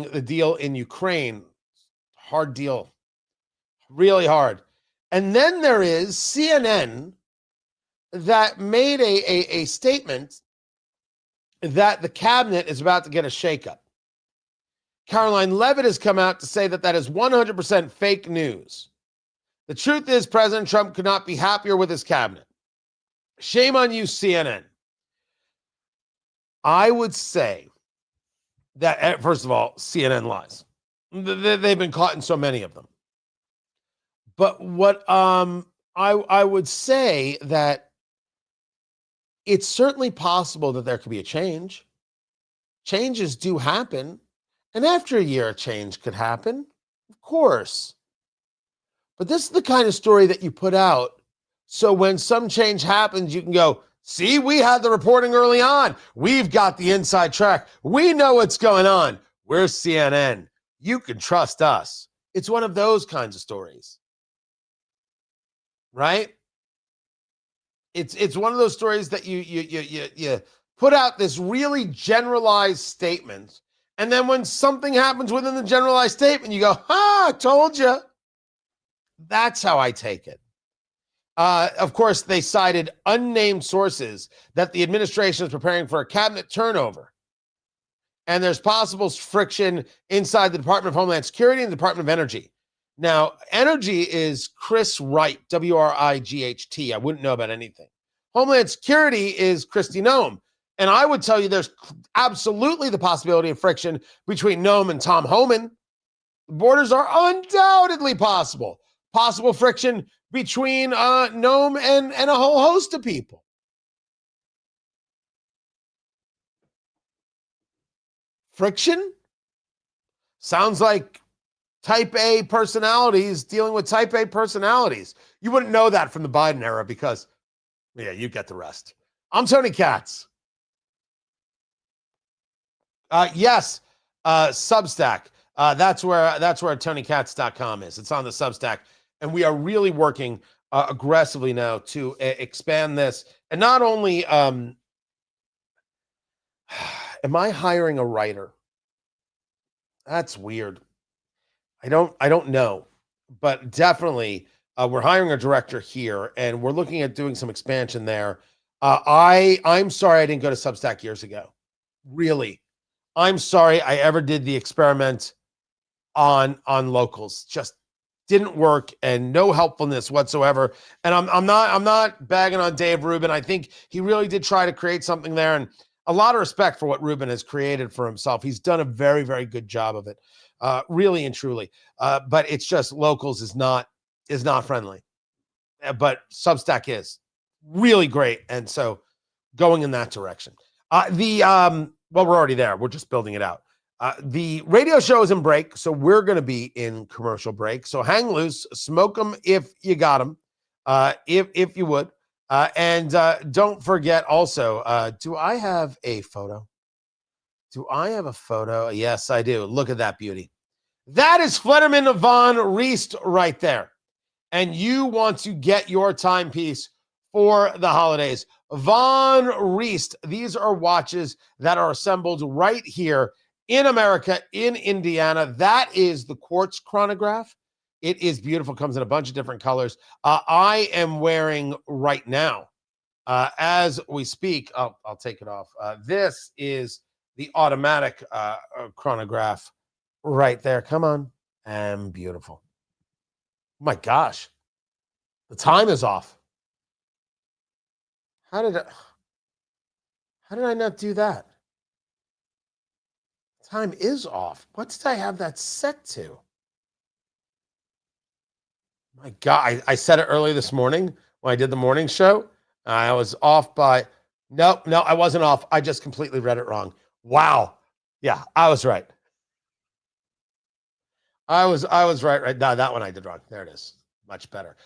the deal in Ukraine. Hard deal. Really hard. And then there is CNN that made a statement that the cabinet is about to get a shakeup. Caroline Leavitt has come out to say that is 100% fake news. The truth is, President Trump could not be happier with his cabinet. Shame on you, CNN. I would say that, first of all, CNN lies. They've been caught in so many of them. But what I would say that it's certainly possible that there could be a change. Changes do happen. And after a year, a change could happen, of course. But this is the kind of story that you put out, so when some change happens, you can go, see, we had the reporting early on. We've got the inside track. We know what's going on. We're CNN. You can trust us. It's one of those kinds of stories. Right? It's one of those stories that you put out this really generalized statement. And then when something happens within the generalized statement, you go, I told you. That's how I take it. Of course, they cited unnamed sources that the administration is preparing for a cabinet turnover. And there's possible friction inside the Department of Homeland Security and the Department of Energy. Now, energy is Chris Wright, W-R-I-G-H-T. I wouldn't know about anything. Homeland Security is Kristi Noem. And I would tell you there's absolutely the possibility of friction between Noem and Tom Homan. Borders are undoubtedly possible. Possible friction between Noem and a whole host of people. Friction? Sounds like type A personalities dealing with type A personalities. You wouldn't know that from the Biden era because, yeah, you get the rest. I'm Tony Katz. Yes, Substack. That's where TonyKatz.com is. It's on the Substack. And we are really working aggressively now to expand this. And not only am I hiring a writer? That's weird. I don't know, but definitely we're hiring a director here, and we're looking at doing some expansion there. I'm sorry I didn't go to Substack years ago. Really, I'm sorry I ever did the experiment on locals. Just didn't work, and no helpfulness whatsoever. And I'm not bagging on Dave Rubin. I think he really did try to create something there, and a lot of respect for what Rubin has created for himself. He's done a very, very good job of it, really and truly. But it's just locals is not friendly. But Substack is really great, and so going in that direction. Well, we're already there. We're just building it out. The radio show is in break, so we're going to be in commercial break. So hang loose, smoke them if you got them, if you would. And don't forget also, do I have a photo? Do I have a photo? Yes, I do. Look at that beauty. That is Flederman Von Riest right there. And you want to get your timepiece for the holidays. Von Riest, these are watches that are assembled right here in America, in Indiana. That is the quartz chronograph. It is beautiful. Comes in a bunch of different colors. I am wearing right now, as we speak. I'll take it off. This is the automatic chronograph right there. Come on. And beautiful. Oh my gosh. The time is off. How did I not do that? Time is off. What did I have that set to? My God, I said it early this morning when I did the morning show. I was off by, no, I wasn't off. I just completely read it wrong. Wow. Yeah, I was right. I was right. No, that one I did wrong. There it is. Much better.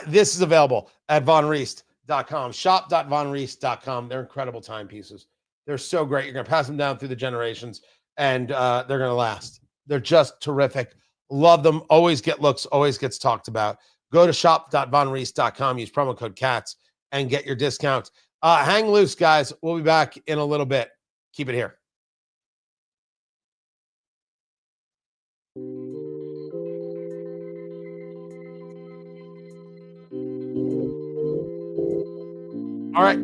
This is available at vonriest.com. Shop.vonriest.com. They're incredible timepieces. They're so great. You're going to pass them down through the generations, and they're going to last. They're just terrific. Love them. Always get looks. Always gets talked about. Go to shop.vonriest.com. Use promo code CATS and get your discount. Hang loose, guys. We'll be back in a little bit. Keep it here. All right.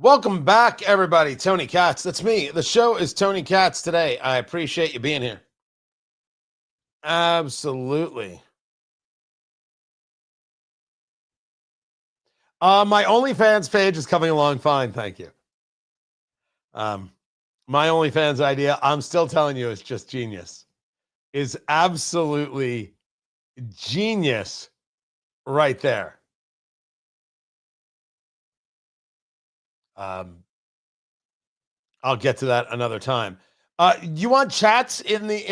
Welcome back, everybody. Tony Katz. That's me. The show is Tony Katz today. I appreciate you being here. Absolutely. My OnlyFans page is coming along fine. Thank you. My OnlyFans idea, I'm still telling you, it's just genius. Is absolutely genius right there. I'll get to that another time. You want chats in the?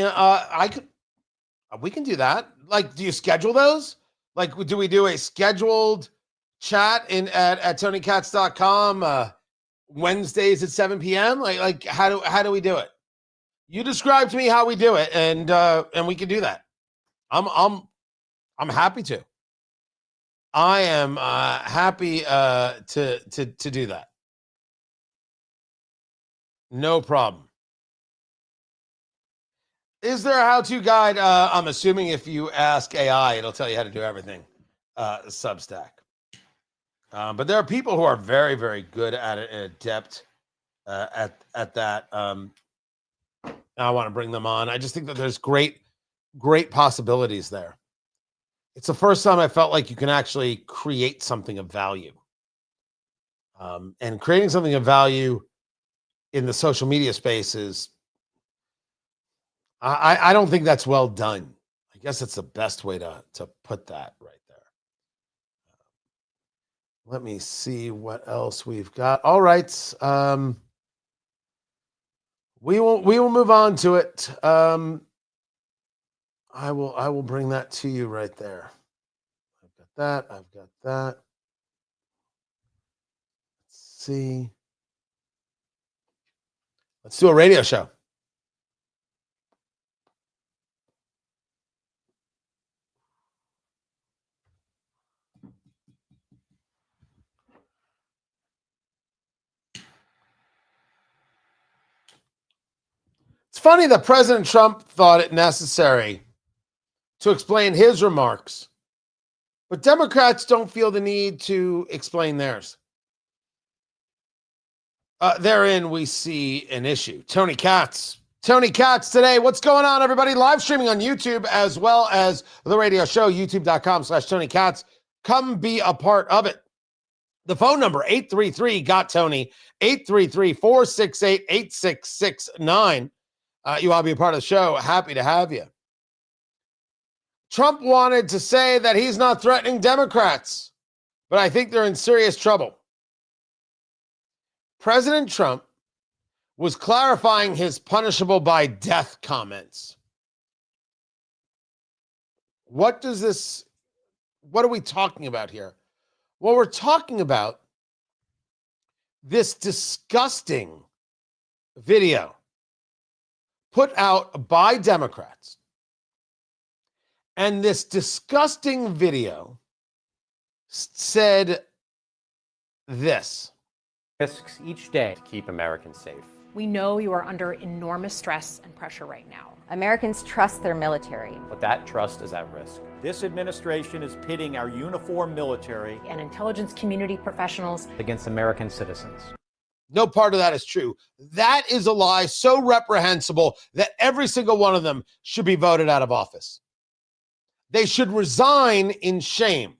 We can do that. Like, do you schedule those? Like, do we do a scheduled chat at TonyKatz.com Wednesdays at 7 p.m.? Like how do we do it? You describe to me how we do it, and we can do that. I'm happy to. I am happy to do that. No problem. Is there a how-to guide? I'm assuming if you ask AI, it'll tell you how to do everything. Substack. But there are people who are very, very good at it and adept at that. I want to bring them on. I just think that there's great possibilities there. It's the first time I felt like you can actually create something of value. And creating something of value in the social media space is, I don't think that's well done. I guess it's the best way to put that right there. Let me see what else we've got. All right. We will move on to it. I will bring that to you right there. I've got that. I've got that. Let's see. Let's do a radio show. It's funny that President Trump thought it necessary to explain his remarks, but Democrats don't feel the need to explain theirs. Therein we see an issue. Tony Katz today. What's going on, everybody? Live streaming on YouTube as well as the radio show, youtube.com/Tony Katz. Come be a part of it. The phone number, 833-GOT-TONY, 833-468-8669. You want to be a part of the show. Happy to have you. Trump wanted to say that he's not threatening Democrats, but I think they're in serious trouble. President Trump was clarifying his punishable by death comments. What are we talking about here? Well, we're talking about this disgusting video put out by Democrats. And this disgusting video said this. Risks each day to keep Americans safe. We know you are under enormous stress and pressure right now. Americans trust their military. But that trust is at risk. This administration is pitting our uniformed military And intelligence community professionals against American citizens. No part of that is true. That is a lie so reprehensible that every single one of them should be voted out of office. They should resign in shame.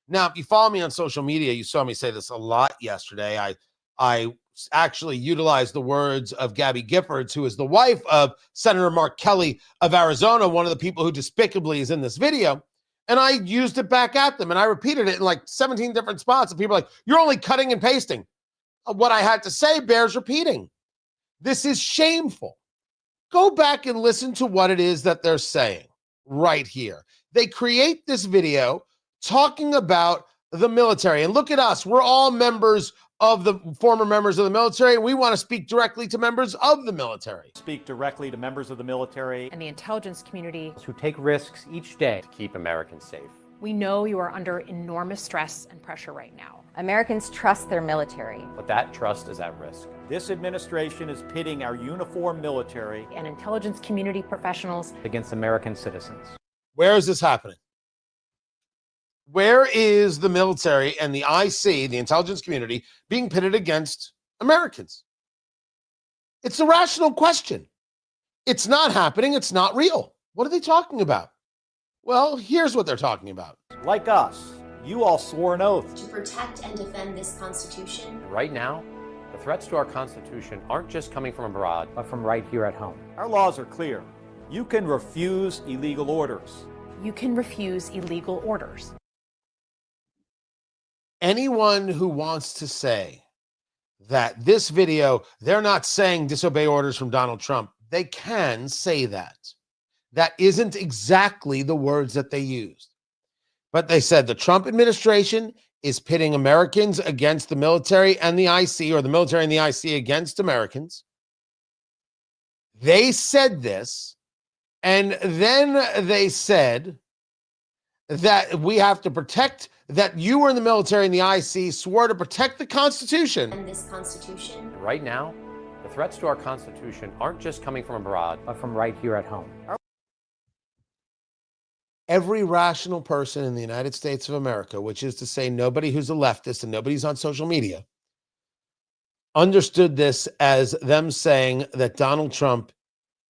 Now, if you follow me on social media, you saw me say this a lot yesterday. I actually utilized the words of Gabby Giffords, who is the wife of Senator Mark Kelly of Arizona, one of the people who despicably is in this video. And I used it back at them, and I repeated it in like 17 different spots. And people are like, you're only cutting and pasting. What I had to say bears repeating. This is shameful. Go back and listen to what it is that they're saying right here. They create this video talking about the military. And look at us. We're all former members of the military, and we want to speak directly to members of the military. speak directly to members of the military and the intelligence community. Who take risks each day to keep Americans safe. We know you are under enormous stress and pressure right now. Americans trust their military. But that trust is at risk. This administration is pitting our uniformed military And intelligence community professionals Against American citizens. Where is this happening? Where is the military and the IC, the intelligence community, being pitted against Americans? It's a rational question. It's not happening. It's not real. What are they talking about? Well, here's what they're talking about. Like us, you all swore an oath to protect and defend this Constitution. Right now, the threats to our Constitution aren't just coming from abroad, but from right here at home. Our laws are clear. You can refuse illegal orders. You can refuse illegal orders. Anyone who wants to say that this video, they're not saying disobey orders from Donald Trump, they can say that. That isn't exactly the words that they used. But they said the Trump administration is pitting Americans against the military and the IC, or the military and the IC against Americans. They said this, and then they said that we have to protect, that you were in the military and the IC swore to protect the Constitution. And this Constitution. Right now, the threats to our Constitution aren't just coming from abroad, but from right here at home. Every rational person in the United States of America, which is to say nobody who's a leftist and nobody's on social media, understood this as them saying that Donald Trump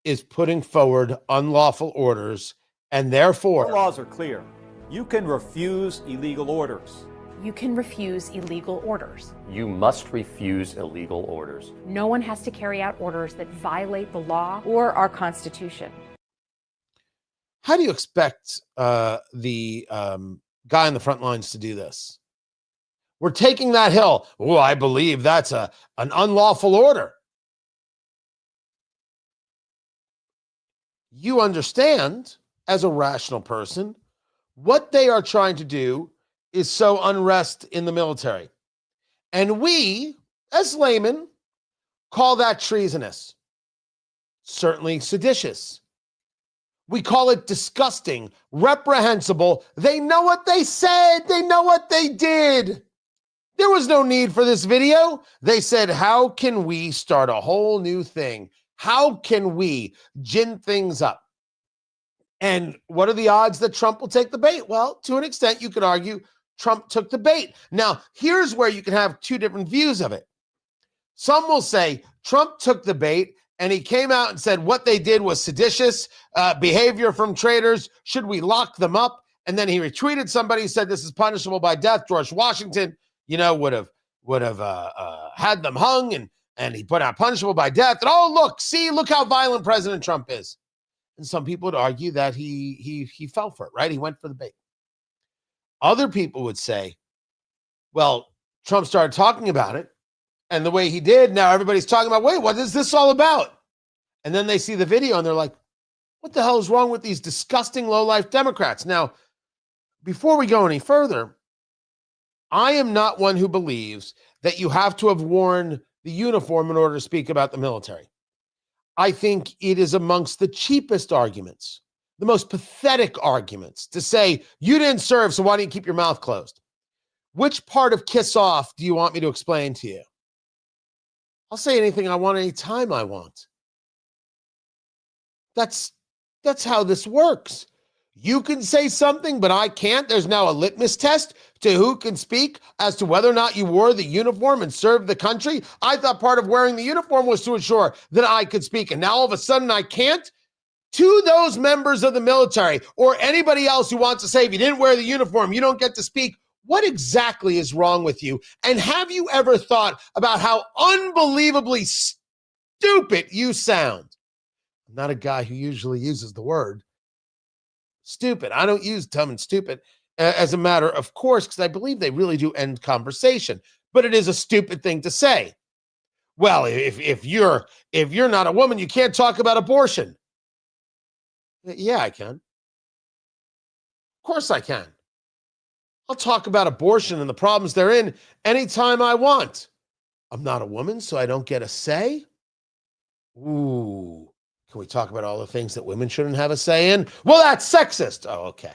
is putting forward unlawful orders, and therefore... Our laws are clear. You can refuse illegal orders. You can refuse illegal orders. You must refuse illegal orders. No one has to carry out orders that violate the law or our Constitution. How do you expect the guy on the front lines to do this? We're taking that hill. Oh, I believe that's an unlawful order. You understand, as a rational person, what they are trying to do is sow unrest in the military. And we, as laymen, call that treasonous, certainly seditious. We call it disgusting, reprehensible. They know what they said. They know what they did. There was no need for this video. They said, how can we start a whole new thing? How can we gin things up? And what are the odds that Trump will take the bait? Well, to an extent, you could argue Trump took the bait. Now, here's where you can have two different views of it. Some will say Trump took the bait and he came out and said what they did was seditious behavior from traitors. Should we lock them up? And then he retweeted somebody who said this is punishable by death. George Washington, would have had them hung, and he put out punishable by death. And look how violent President Trump is. And some people would argue that he fell for it, right? He went for the bait. Other people would say, well, Trump started talking about it, and the way he did, now everybody's talking about, wait, what is this all about? And then they see the video and they're like, what the hell is wrong with these disgusting low-life Democrats? Now, before we go any further, I am not one who believes that you have to have worn the uniform in order to speak about the military. I think it is amongst the cheapest arguments, the most pathetic arguments, to say, you didn't serve, so why don't you keep your mouth closed? Which part of Kiss Off do you want me to explain to you? I'll say anything I want anytime I want. That's how this works. You can say something, but I can't. There's now a litmus test to who can speak as to whether or not you wore the uniform and served the country. I thought part of wearing the uniform was to ensure that I could speak, and now all of a sudden I can't? To those members of the military or anybody else who wants to say, if you didn't wear the uniform, you don't get to speak, what exactly is wrong with you? And have you ever thought about how unbelievably stupid you sound? I'm not a guy who usually uses the word stupid. I don't use dumb and stupid as a matter of course, because I believe they really do end conversation. But it is a stupid thing to say. Well, if you're not a woman, you can't talk about abortion. Yeah, I can. Of course I can. I'll talk about abortion and the problems therein anytime I want. I'm not a woman, so I don't get a say. Ooh, can we talk about all the things that women shouldn't have a say in? Well, that's sexist. Oh, okay.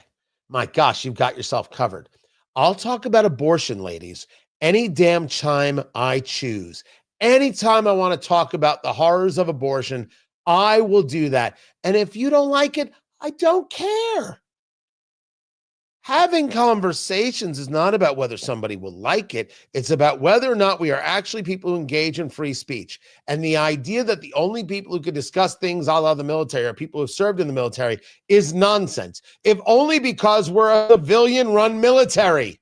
My gosh, you've got yourself covered. I'll talk about abortion, ladies, any damn time I choose. Anytime I want to talk about the horrors of abortion, I will do that. And if you don't like it, I don't care. Having conversations is not about whether somebody will like it. It's about whether or not we are actually people who engage in free speech. And the idea that the only people who could discuss things a la the military are people who have served in the military is nonsense, if only because we're a civilian-run military.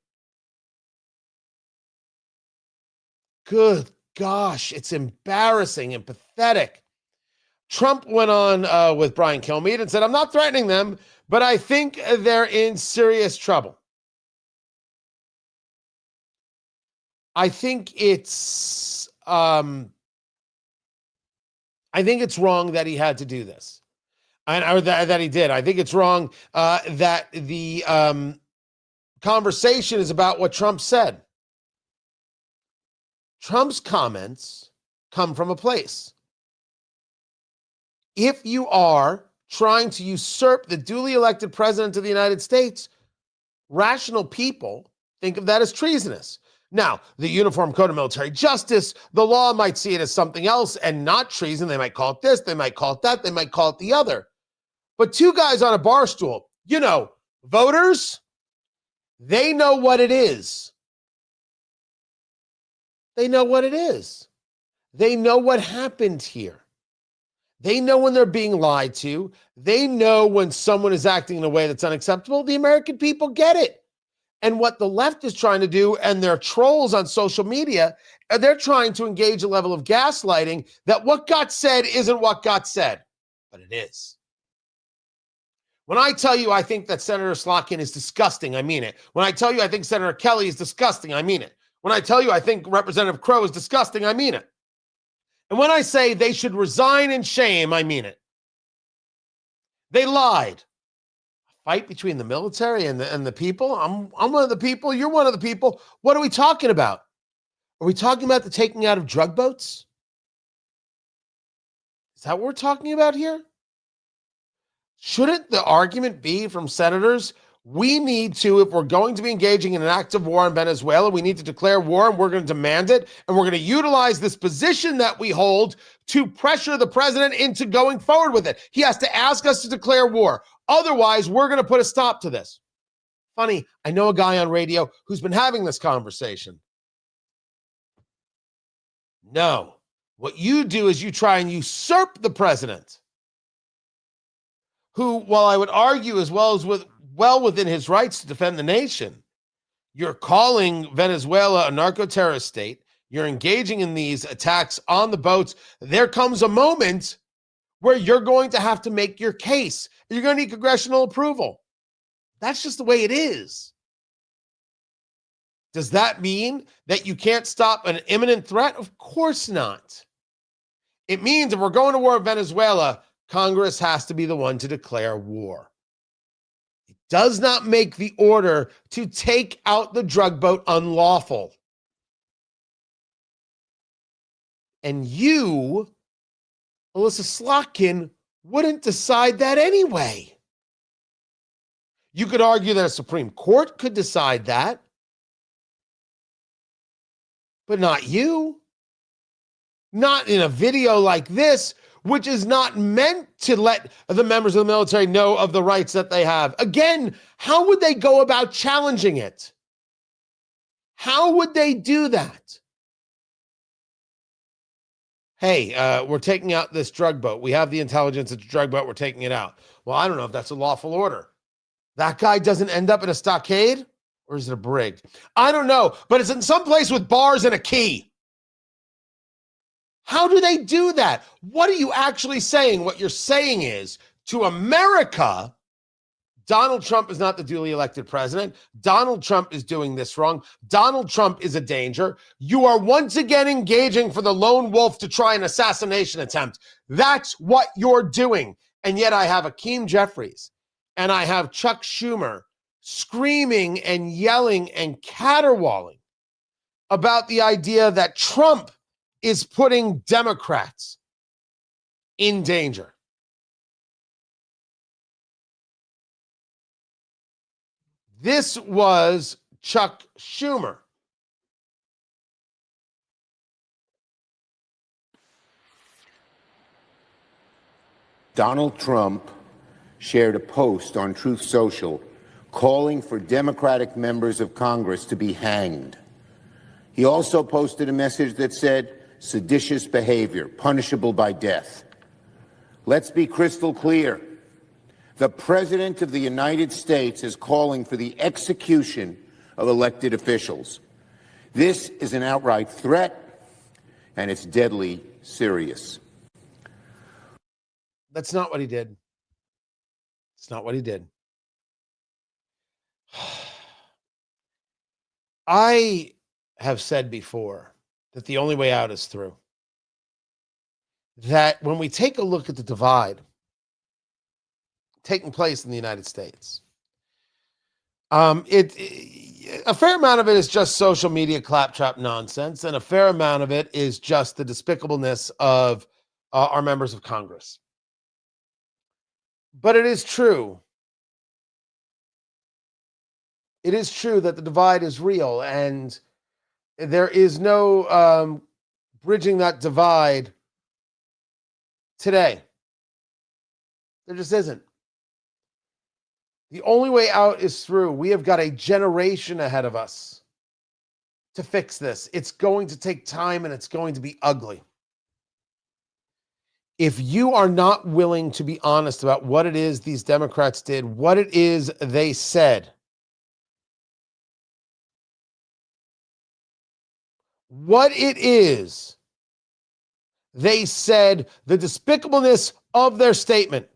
Good gosh, it's embarrassing and pathetic. Trump went on with Brian Kilmeade and said, I'm not threatening them, but I think they're in serious trouble. I think it's wrong that he had to do this, or that he did. I think it's wrong that the conversation is about what Trump said. Trump's comments come from a place. If you are trying to usurp the duly elected president of the United States, rational people think of that as treasonous. Now, the Uniform Code of Military Justice, the law might see it as something else and not treason. They might call it this, they might call it that, they might call it the other. But two guys on a bar stool, voters, they know what it is. They know what it is. They know what happened here. They know when they're being lied to. They know when someone is acting in a way that's unacceptable. The American people get it. And what the left is trying to do, and their trolls on social media, they're trying to engage a level of gaslighting that what got said isn't what got said, but it is. When I tell you I think that Senator Slotkin is disgusting, I mean it. When I tell you I think Senator Kelly is disgusting, I mean it. When I tell you I think Representative Crow is disgusting, I mean it. And when I say they should resign in shame, I mean it. They lied. A fight between the military and the people? I'm one of the people. You're one of the people. What are we talking about? Are we talking about the taking out of drug boats? Is that what we're talking about here? Shouldn't the argument be from senators, we need to, if we're going to be engaging in an act of war in Venezuela, we need to declare war, and we're going to demand it, and we're going to utilize this position that we hold to pressure the president into going forward with it. He has to ask us to declare war. Otherwise, we're going to put a stop to this. Funny, I know a guy on radio who's been having this conversation. No, what you do is you try and usurp the president, who, while I would argue as well within his rights to defend the nation, you're calling Venezuela a narco-terrorist state. You're engaging in these attacks on the boats. There comes a moment where you're going to have to make your case. You're going to need congressional approval. That's just the way it is. Does that mean that you can't stop an imminent threat? Of course not. It means if we're going to war with Venezuela, Congress has to be the one to declare war. It does not make the order to take out the drug boat unlawful. And you, Alyssa Slotkin, wouldn't decide that anyway. You could argue that a Supreme Court could decide that, but not you. Not in a video like this, which is not meant to let the members of the military know of the rights that they have. Again, how would they go about challenging it? How would they do that? Hey, we're taking out this drug boat. We have the intelligence it's a drug boat. We're taking it out. Well, I don't know if that's a lawful order. That guy doesn't end up in a stockade, or is it a brig? I don't know, but it's in some place with bars and a key. How do they do that? What are you actually saying? What you're saying is, to America, Donald Trump is not the duly elected president. Donald Trump is doing this wrong. Donald Trump is a danger. You are once again engaging for the lone wolf to try an assassination attempt. That's what you're doing. And yet I have Hakeem Jeffries and I have Chuck Schumer screaming and yelling and caterwauling about the idea that Trump is putting Democrats in danger. This was Chuck Schumer. Donald Trump shared a post on Truth Social calling for Democratic members of Congress to be hanged. He also posted a message that said, seditious behavior, punishable by death. Let's be crystal clear. The President of the United States is calling for the execution of elected officials. This is an outright threat, and it's deadly serious. That's not what he did. It's not what he did. I have said before that the only way out is through. That when we take a look at the divide taking place in the United States, a fair amount of it is just social media claptrap nonsense, and a fair amount of it is just the despicableness of our members of Congress. But it is true. It is true that the divide is real, and there is no bridging that divide today. There just isn't. The only way out is through. We have got a generation ahead of us to fix this. It's going to take time, and it's going to be ugly. If you are not willing to be honest about what it is these Democrats did, what it is they said, what it is they said, the despicableness of their statement.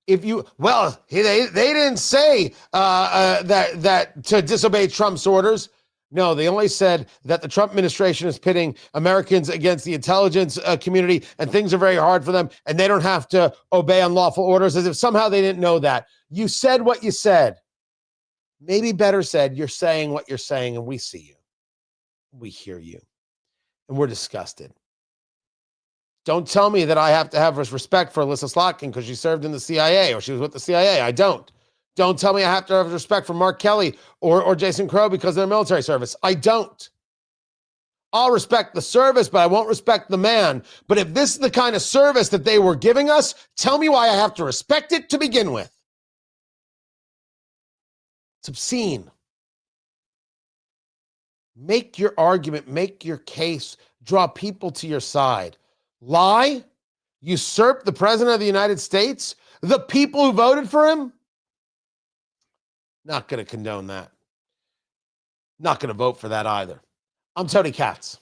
If you, well, they didn't say that to disobey Trump's orders. No, they only said that the Trump administration is pitting Americans against the intelligence community, and things are very hard for them, and they don't have to obey unlawful orders, as if somehow they didn't know that. You said what you said. Maybe better said, you're saying what you're saying, and we see you. We hear you, and we're disgusted. Don't tell me that I have to have respect for Alyssa Slotkin because she served in the CIA or she was with the CIA. I don't. Don't tell me I have to have respect for Mark Kelly or Jason Crow because of their military service. I don't. I'll respect the service, but I won't respect the man. But if this is the kind of service that they were giving us, tell me why I have to respect it to begin with. It's obscene. Make your argument, make your case, draw people to your side. Lie? Usurp the President of the United States? The people who voted for him? Not going to condone that. Not going to vote for that either. I'm Tony Katz.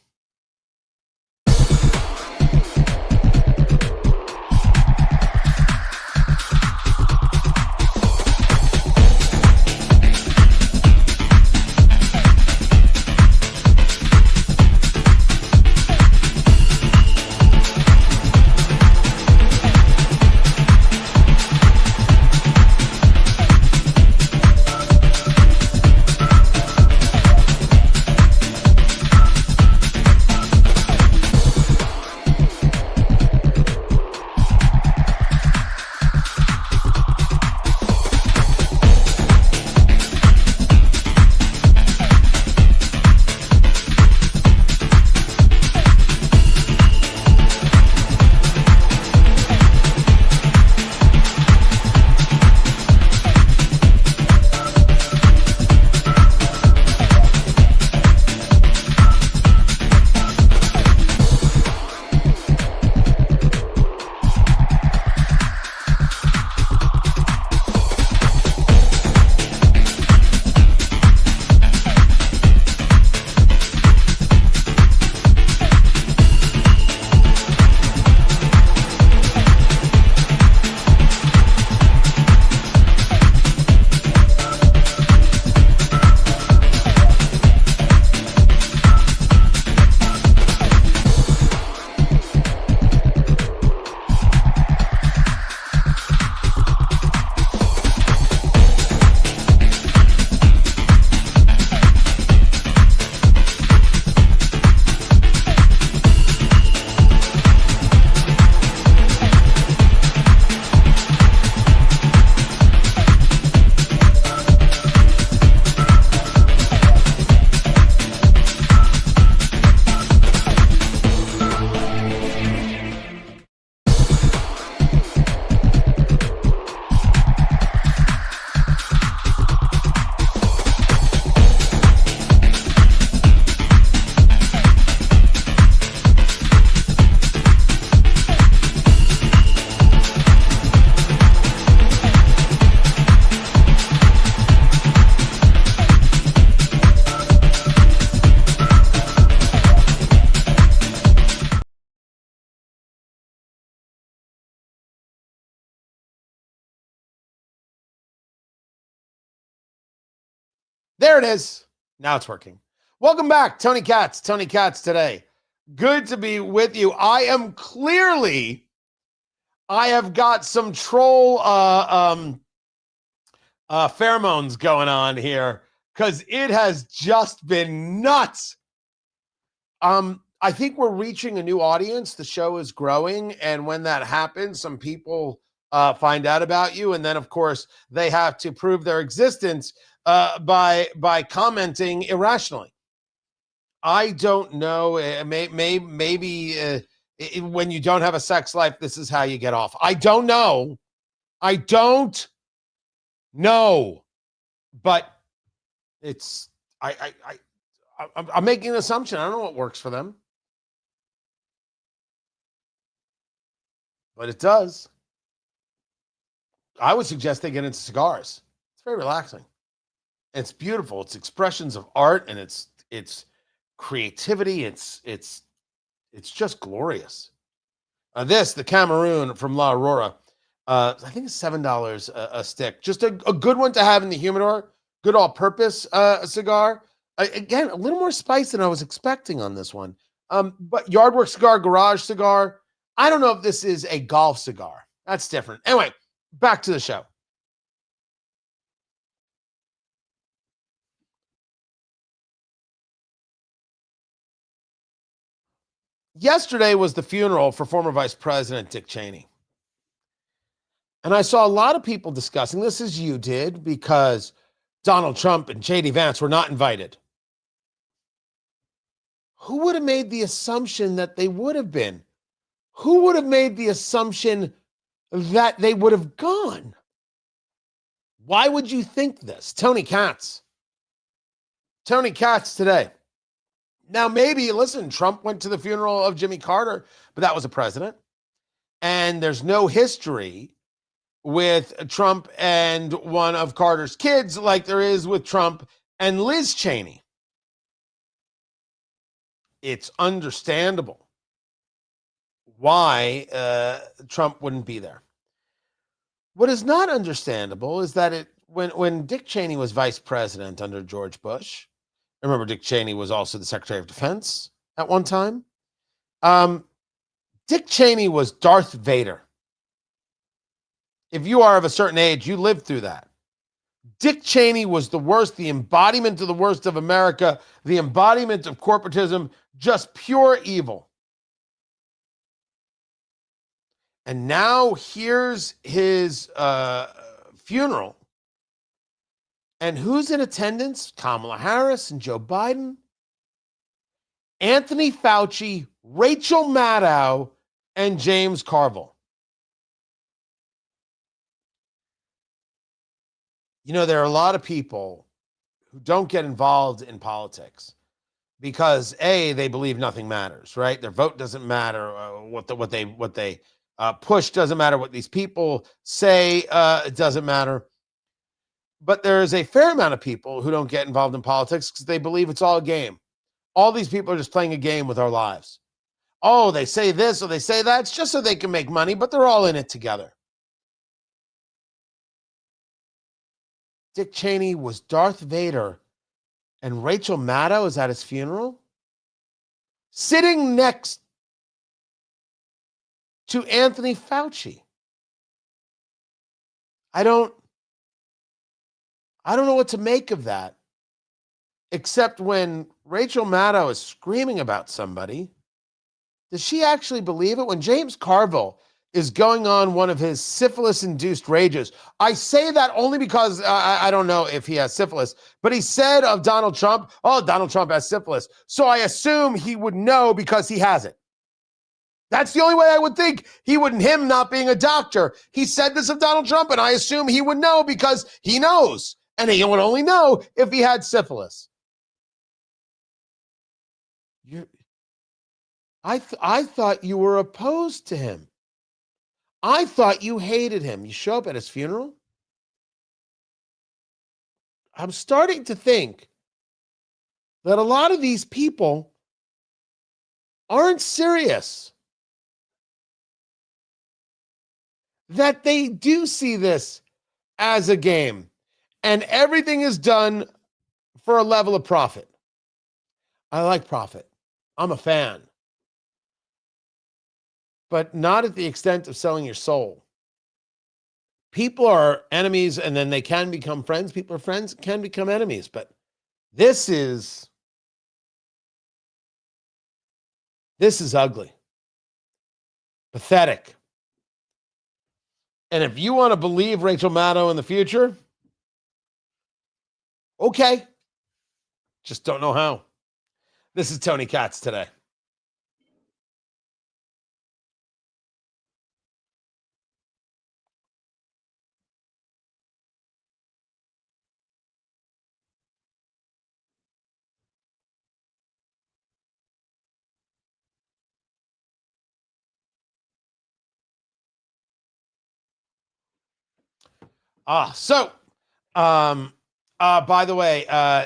There it is. Now it's working. Welcome back, Tony Katz. Tony Katz today. Good to be with you. I have got some troll pheromones going on here because it has just been nuts. I think we're reaching a new audience. The show is growing, and when that happens, some people find out about you, and then, of course, they have to prove their existence by commenting irrationally. I don't know. Maybe when you don't have a sex life, this is how you get off. I don't know. But I'm making an assumption. I don't know what works for them, but it does. I would suggest they get into cigars. It's very relaxing. It's beautiful. It's expressions of art, and it's creativity. It's just glorious. The Cameroon from La Aurora, I think it's $7 a stick. Just a good one to have in the humidor. Good all-purpose cigar. Again, a little more spice than I was expecting on this one. But Yardwork cigar, garage cigar. I don't know if this is a golf cigar. That's different. Anyway, back to the show. Yesterday was the funeral for former Vice President Dick Cheney. And I saw a lot of people discussing this, as you did, because Donald Trump and J.D. Vance were not invited. Who would have made the assumption that they would have been? Who would have made the assumption that they would have gone? Why would you think this? Tony Katz. Tony Katz today. Now, maybe, listen, Trump went to the funeral of Jimmy Carter, but that was a president. And there's no history with Trump and one of Carter's kids like there is with Trump and Liz Cheney. It's understandable why Trump wouldn't be there. What is not understandable is that when Dick Cheney was vice president under George Bush, remember Dick Cheney was also the Secretary of Defense at one time, Dick Cheney was Darth Vader. If you are of a certain age, you lived through that. Dick Cheney was the worst, the embodiment of the worst of America, the embodiment of corporatism, just pure evil. And now here's his funeral. And who's in attendance? Kamala Harris and Joe Biden, Anthony Fauci, Rachel Maddow, and James Carville. You know, there are a lot of people who don't get involved in politics because they believe nothing matters, right? Their vote doesn't matter. What they push doesn't matter. What these people say it doesn't matter. But there's a fair amount of people who don't get involved in politics because they believe it's all a game. All these people are just playing a game with our lives. Oh, they say this or they say that. It's just so they can make money, but they're all in it together. Dick Cheney was Darth Vader, and Rachel Maddow is at his funeral, sitting next to Anthony Fauci. I don't know what to make of that, except when Rachel Maddow is screaming about somebody, does she actually believe it? When James Carville is going on one of his syphilis-induced rages, I say that only because I don't know if he has syphilis, but he said of Donald Trump, oh, Donald Trump has syphilis. So I assume he would know because he has it. That's the only way I would think him not being a doctor. He said this of Donald Trump, and I assume he would know because he knows. And he would only know if he had syphilis. I thought you were opposed to him. I thought you hated him. You show up at his funeral? I'm starting to think that a lot of these people aren't serious. That they do see this as a game. And everything is done for a level of profit. I like profit. I'm a fan. But not at the extent of selling your soul. People are enemies and then they can become friends. People are friends, can become enemies. But this is ugly. Pathetic. And if you want to believe Rachel Maddow in the future, okay. Just don't know how. This is Tony Katz today. By the way,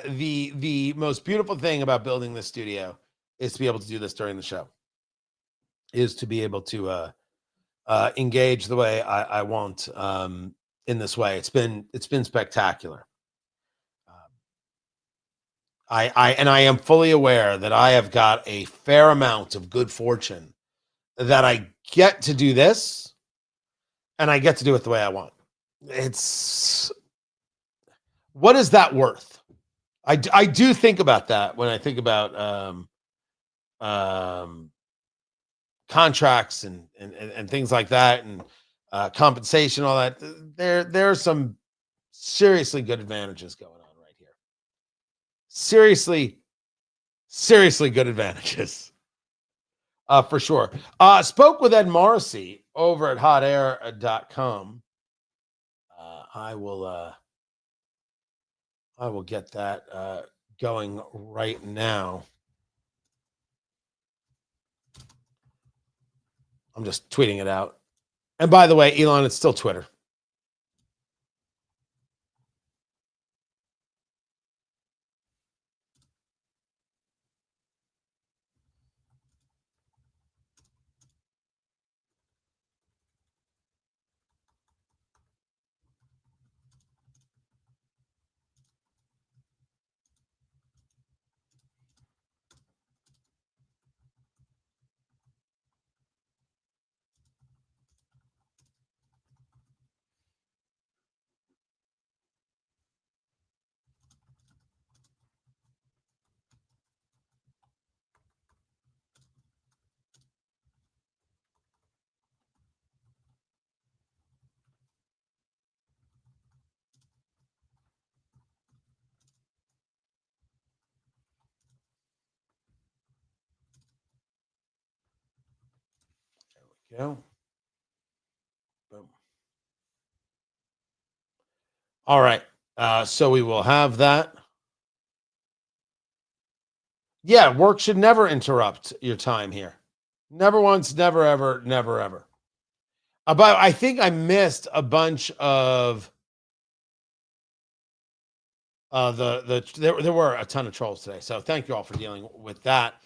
the most beautiful thing about building this studio is to be able to do this during the show, is to be able to engage the way I want in this way. It's been spectacular. I am fully aware that I have got a fair amount of good fortune that I get to do this, and I get to do it the way I want. What is that worth? I do think about that when I think about contracts and things like that, and compensation, all that. There are some seriously good advantages going on right here. Seriously good advantages. For sure. Spoke with Ed Morrissey over at hotair.com. I will get that going right now. I'm just tweeting it out. And by the way, Elon, it's still Twitter. Go. Boom. All right. So we will have that. Yeah, work should never interrupt your time here. Never once, never ever, never ever. But I think I missed a bunch of there were a ton of trolls today. So thank you all for dealing with that.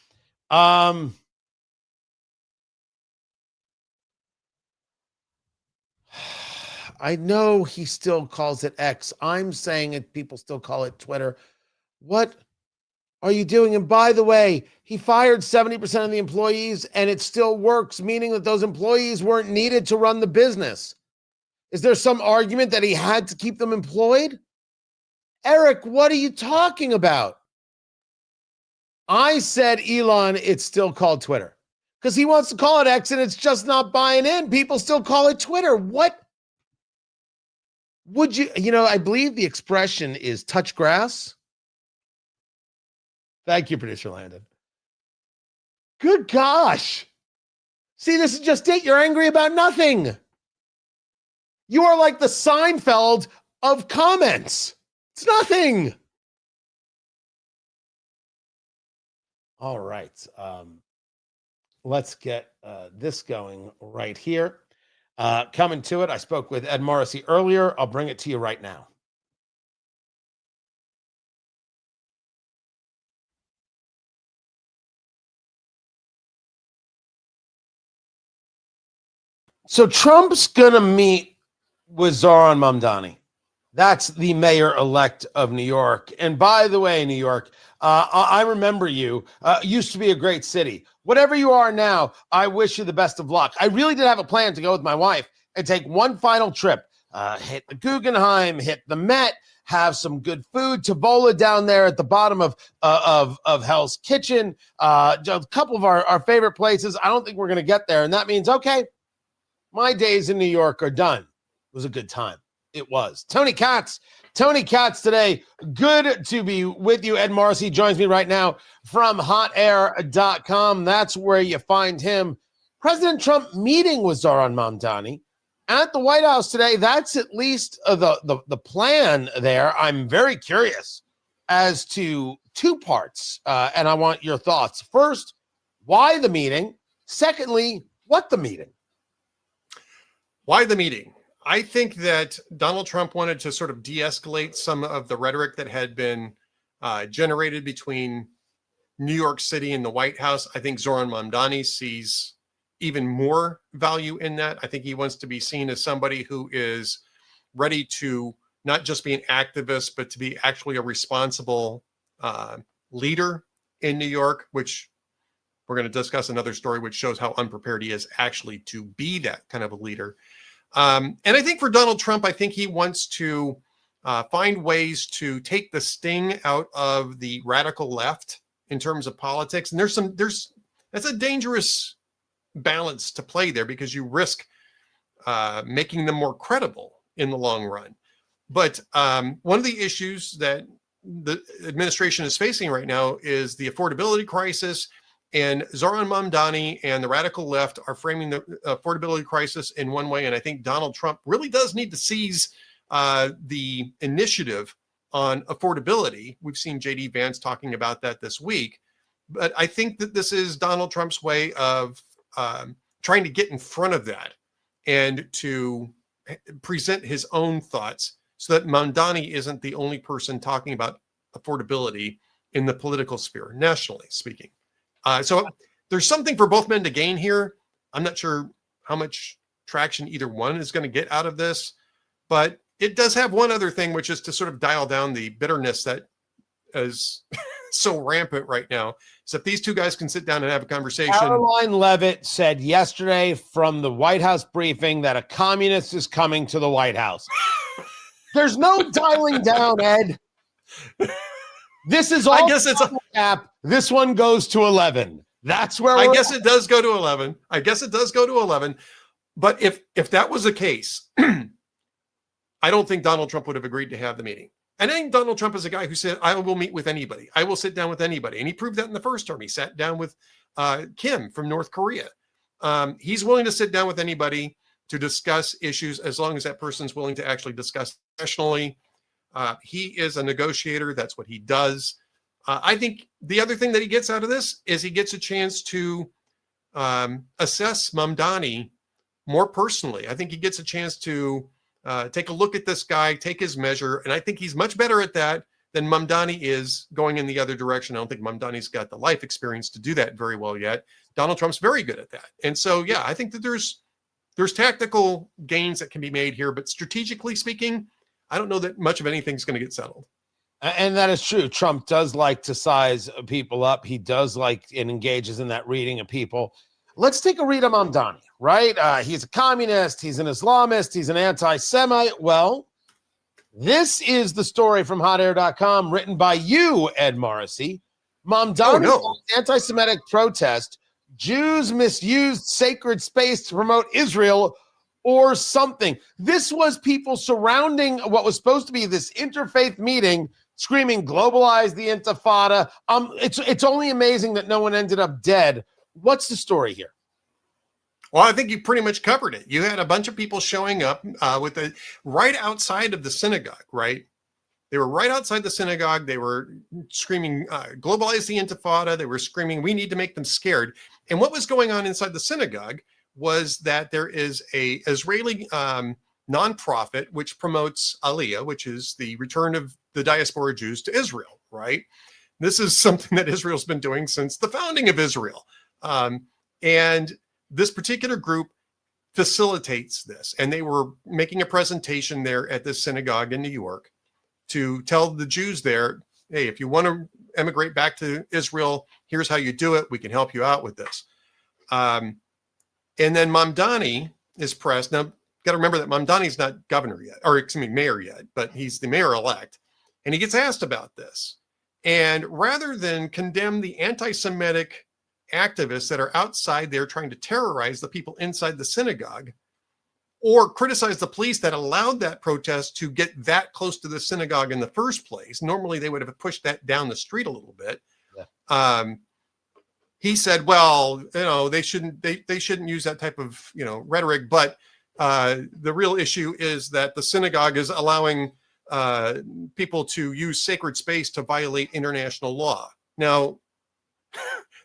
I know he still calls it X. I'm saying it. People still call it Twitter. What are you doing? And by the way, he fired 70% of the employees and it still works, meaning that those employees weren't needed to run the business. Is there some argument that he had to keep them employed? Eric, what are you talking about? I said, Elon, it's still called Twitter because he wants to call it X and it's just not buying in. People still call it Twitter. What? Would you, I believe the expression is touch grass. Thank you, producer Landon. Good gosh. See, this is just it. You're angry about nothing. You are like the Seinfeld of comments. It's nothing. All right. Let's get this going right here. Coming to it, I spoke with Ed Morrissey earlier. I'll bring it to you right now. So Trump's going to meet with Zohran Mamdani. That's the mayor-elect of New York. And by the way, New York, I remember you. Used to be a great city. Whatever you are now, I wish you the best of luck. I really did have a plan to go with my wife and take one final trip. Hit the Guggenheim, hit the Met, have some good food. Tavola down there at the bottom of Hell's Kitchen. A couple of our favorite places. I don't think we're going to get there. And that means, okay, my days in New York are done. It was a good time. It was. Tony Katz today. Good to be with you. Ed Morrissey joins me right now from hotair.com. That's where you find him. President Trump meeting with Zohran Mamdani at the White House today. That's at least the plan there. I'm very curious as to two parts, and I want your thoughts. First, why the meeting? Secondly, what the meeting? Why the meeting? I think that Donald Trump wanted to sort of de-escalate some of the rhetoric that had been generated between New York City and the White House. I think Zohran Mamdani sees even more value in that. I think he wants to be seen as somebody who is ready to not just be an activist, but to be actually a responsible leader in New York, which we're going to discuss another story which shows how unprepared he is actually to be that kind of a leader. And I think for Donald Trump, I think he wants to find ways to take the sting out of the radical left in terms of politics. And that's a dangerous balance to play there, because you risk making them more credible in the long run. But one of the issues that the administration is facing right now is the affordability crisis. And Zohran Mamdani and the radical left are framing the affordability crisis in one way. And I think Donald Trump really does need to seize the initiative on affordability. We've seen J.D. Vance talking about that this week. But I think that this is Donald Trump's way of trying to get in front of that and to present his own thoughts so that Mamdani isn't the only person talking about affordability in the political sphere, nationally speaking. So there's something for both men to gain here. I'm not sure how much traction either one is going to get out of this, but it does have one other thing, which is to sort of dial down the bitterness that is so rampant right now. So if these two guys can sit down and have a conversation. Caroline Leavitt said yesterday from the White House briefing that a communist is coming to the White House. There's no dialing down, Ed. This is all. I guess it's a cap. This one goes to 11. That's where I guess it does go to 11. I guess it does go to 11. But if that was the case, I don't think Donald Trump would have agreed to have the meeting. And I think Donald Trump is a guy who said, I will meet with anybody. I will sit down with anybody. And he proved that in the first term. He sat down with Kim from North Korea. He's willing to sit down with anybody to discuss issues as long as that person's willing to actually discuss professionally. He is a negotiator. That's what he does. I think the other thing that he gets out of this is he gets a chance to assess Mamdani more personally. I think he gets a chance to take a look at this guy, take his measure. And I think he's much better at that than Mamdani is going in the other direction. I don't think Mamdani's got the life experience to do that very well yet. Donald Trump's very good at that. And so, yeah, I think that there's tactical gains that can be made here, but strategically speaking, I don't know that much of anything's going to get settled. And that is true. Trump does like to size people up. He does like and engages in that reading of people. Let's take a read of Mamdani, right? He's a communist. He's an Islamist. He's an anti-Semite. Well, this is the story from hotair.com written by you, Ed Morrissey. Mamdani's anti-Semitic protest. Jews misused sacred space to promote Israel or something. This was people surrounding what was supposed to be this interfaith meeting, screaming, globalize the Intifada. It's only amazing that no one ended up dead. What's the story here? Well, I think you pretty much covered it. You had a bunch of people showing up right outside of the synagogue, right? They were right outside the synagogue. They were screaming, globalize the Intifada. They were screaming, we need to make them scared. And what was going on inside the synagogue was that there is a Israeli nonprofit which promotes Aliyah, which is the return of the diaspora Jews to Israel, right? This is something that Israel's been doing since the founding of Israel. And this particular group facilitates this. And they were making a presentation there at this synagogue in New York to tell the Jews there, hey, if you want to emigrate back to Israel, here's how you do it. We can help you out with this. And then Mamdani is pressed. Now, got to remember that Mamdani's not governor yet, or excuse me, mayor yet, but he's the mayor-elect. And he gets asked about this. And rather than condemn the anti-Semitic activists that are outside there trying to terrorize the people inside the synagogue, or criticize the police that allowed that protest to get that close to the synagogue in the first place, normally they would have pushed that down the street a little bit. Yeah. He said, well, they shouldn't use that type of, rhetoric, but the real issue is that the synagogue is allowing people to use sacred space to violate international law. Now,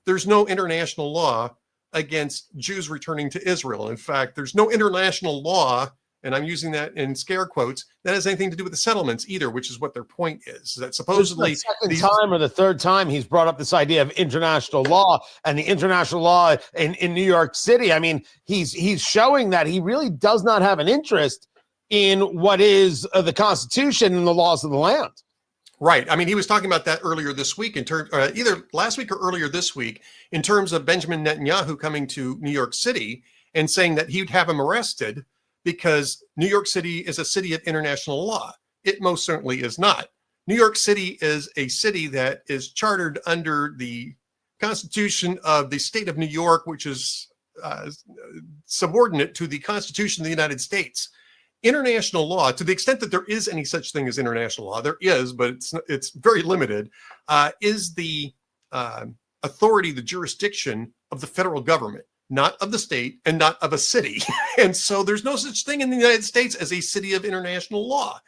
there's no international law against Jews returning to Israel. In fact, there's no international law, and I'm using that in scare quotes, that has anything to do with the settlements either, which is what their point is. That supposedly the second time or the third time he's brought up this idea of international law and the international law in New York City. I mean, he's showing that he really does not have an interest in what is the Constitution and the laws of the land. Right. I mean, he was talking about that earlier this week in terms, either last week or earlier this week, in terms of Benjamin Netanyahu coming to New York City and saying that he'd have him arrested because New York City is a city of international law. It most certainly is not. New York City is a city that is chartered under the Constitution of the state of New York, which is subordinate to the Constitution of the United States. International law, to the extent that there is any such thing as international law, there is, but it's very limited, is the authority, the jurisdiction of the federal government, not of the state and not of a city. And so there's no such thing in the United States as a city of international law.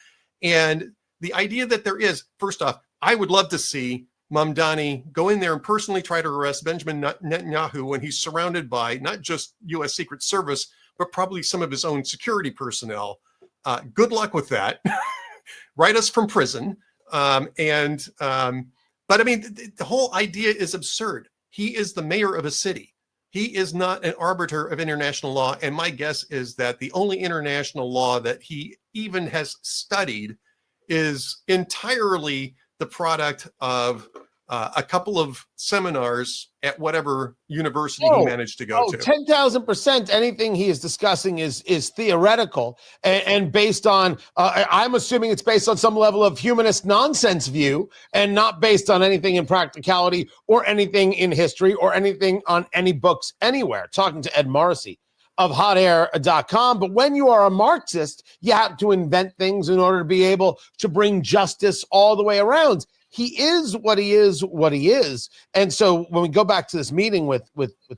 And the idea that there is, first off, I would love to see Mamdani go in there and personally try to arrest Benjamin Netanyahu when he's surrounded by not just U.S. Secret Service, but probably some of his own security personnel. Good luck with that. Write us from prison. But I mean, the whole idea is absurd. He is the mayor of a city. He is not an arbiter of international law. And my guess is that the only international law that he even has studied is entirely the product of a couple of seminars at whatever university he managed to go to. 10,000%. Anything he is discussing is theoretical and based on, I'm assuming it's based on some level of humanist nonsense view and not based on anything in practicality or anything in history or anything on any books anywhere. Talking to Ed Morrissey of hotair.com. But when you are a Marxist, you have to invent things in order to be able to bring justice all the way around. He is what he is. And so when we go back to this meeting with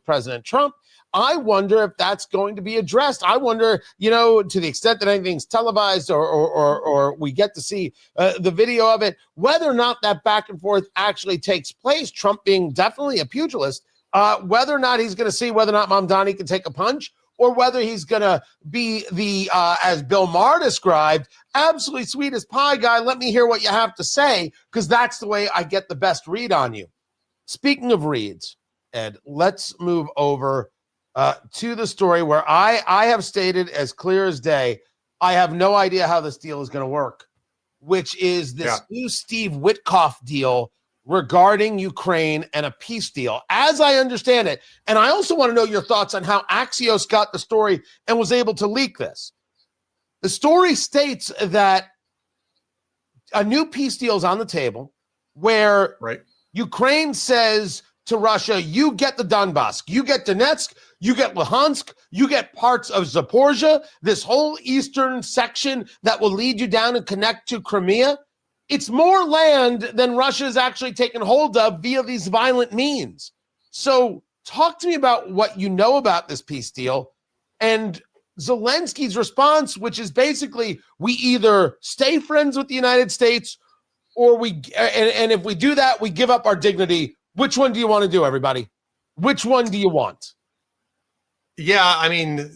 President Trump, I wonder if that's going to be addressed. I wonder, to the extent that anything's televised or we get to see the video of it, whether or not that back and forth actually takes place, Trump being definitely a pugilist, whether or not he's going to see whether or not Mamdani can take a punch, or whether he's going to be the, as Bill Maher described, absolutely sweet as pie guy. Let me hear what you have to say, because that's the way I get the best read on you. Speaking of reads, Ed, let's move over to the story where I have stated as clear as day, I have no idea how this deal is going to work, which is this new Steve Witkoff deal regarding Ukraine and a peace deal, as I understand it. And I also want to know your thoughts on how Axios got the story and was able to leak this. The story states that a new peace deal is on the table where Ukraine says to Russia, you get the Donbass, you get Donetsk, you get Luhansk, you get parts of Zaporizhia, this whole eastern section that will lead you down and connect to Crimea. It's more land than Russia is actually taken hold of via these violent means. So talk to me about what you know about this peace deal and Zelensky's response, which is basically we either stay friends with the United States or and if we do that, we give up our dignity. Which one do you want to do, everybody? Which one do you want? Yeah, I mean,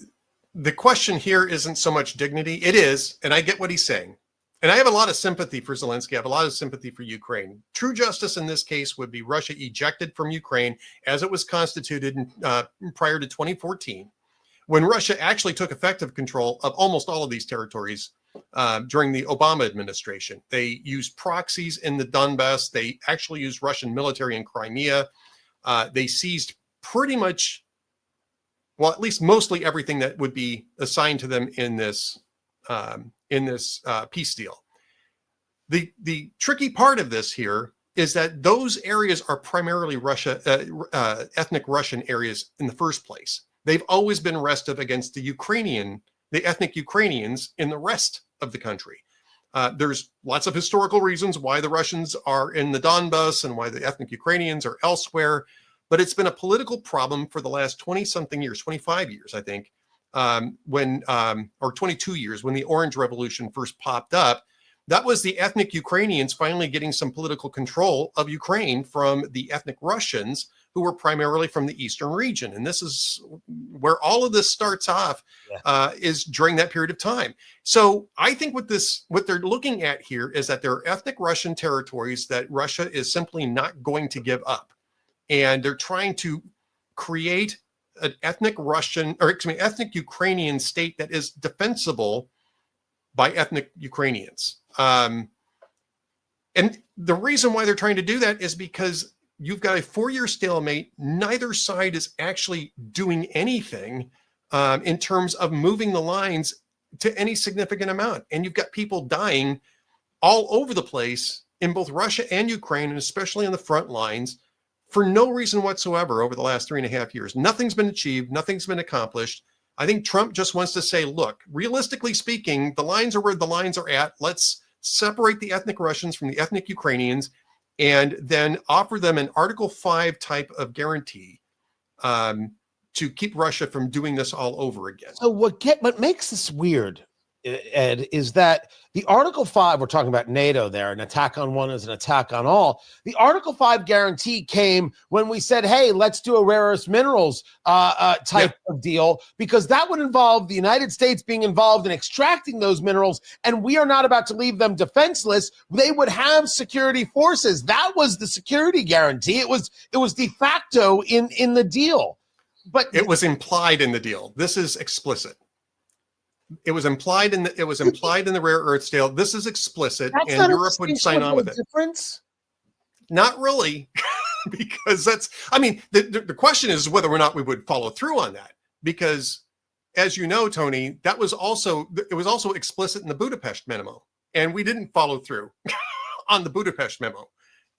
the question here isn't so much dignity. It is, and I get what he's saying. And I have a lot of sympathy for Zelenskyy. I have a lot of sympathy for Ukraine. True justice in this case would be Russia ejected from Ukraine as it was constituted prior to 2014, when Russia actually took effective control of almost all of these territories during the Obama administration. They used proxies in the Donbass. They actually used Russian military in Crimea. They seized pretty much, well, at least mostly everything that would be assigned to them in this peace deal. The tricky part of this here is that those areas are primarily ethnic Russian areas in the first place. They've always been restive against the ethnic Ukrainians in the rest of the country. There's lots of historical reasons why the Russians are in the Donbass and why the ethnic Ukrainians are elsewhere, but it's been a political problem for the last 20-something years, 25 years, I think, or 22 years, when the Orange Revolution first popped up. That was the ethnic Ukrainians finally getting some political control of Ukraine from the ethnic Russians, who were primarily from the eastern region. And this is where all of this starts off, is during that period of time. So I think what they're looking at here is that there are ethnic Russian territories that Russia is simply not going to give up. And they're trying to create an ethnic Ukrainian state that is defensible by ethnic Ukrainians. And the reason why they're trying to do that is because you've got a 4-year stalemate. Neither side is actually doing anything in terms of moving the lines to any significant amount. And you've got people dying all over the place in both Russia and Ukraine, and especially on the front lines, for no reason whatsoever over the last 3.5 years. Nothing's been achieved. Nothing's been accomplished. I think Trump just wants to say, look, realistically speaking, the lines are where the lines are at. Let's separate the ethnic Russians from the ethnic Ukrainians, and then offer them an Article 5 type of guarantee to keep Russia from doing this all over again. So what makes this weird, Ed, is that the Article 5, we're talking about NATO there, an attack on one is an attack on all. The Article 5 guarantee came when we said, hey, let's do a rare earth minerals type of deal, because that would involve the United States being involved in extracting those minerals, and we are not about to leave them defenseless. They would have security forces. That was the security guarantee. It was de facto in the deal. But it was implied in the deal. This is explicit. It was implied in the rare earth deal. This is explicit, and Europe would sign on with it. Difference? Not really, because the question is whether or not we would follow through on that. Because, as you know, Tony, it was also explicit in the Budapest memo, and we didn't follow through on the Budapest memo.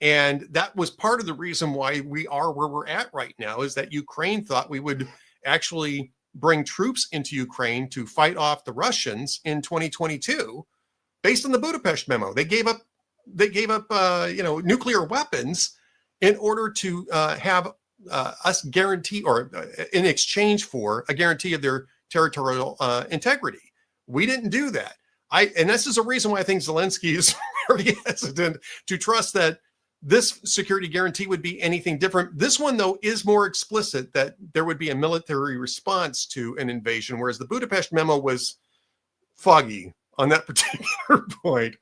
And that was part of the reason why we are where we're at right now, is that Ukraine thought we would actually bring troops into Ukraine to fight off the Russians in 2022, based on the Budapest memo. They gave up nuclear weapons in order to have us guarantee, or in exchange for a guarantee of their territorial integrity. We didn't do that. And this is a reason why I think Zelenskyy is very hesitant to trust that this security guarantee would be anything different. This one, though, is more explicit that there would be a military response to an invasion, whereas the Budapest memo was foggy on that particular point.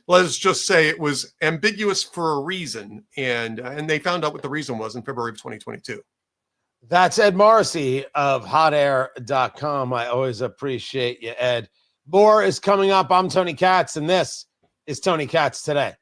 Let's just say it was ambiguous for a reason, and they found out what the reason was in February of 2022. That's Ed Morrissey of hotair.com. I always appreciate you, Ed. More is coming up. I'm Tony Katz, and this is Tony Katz Today.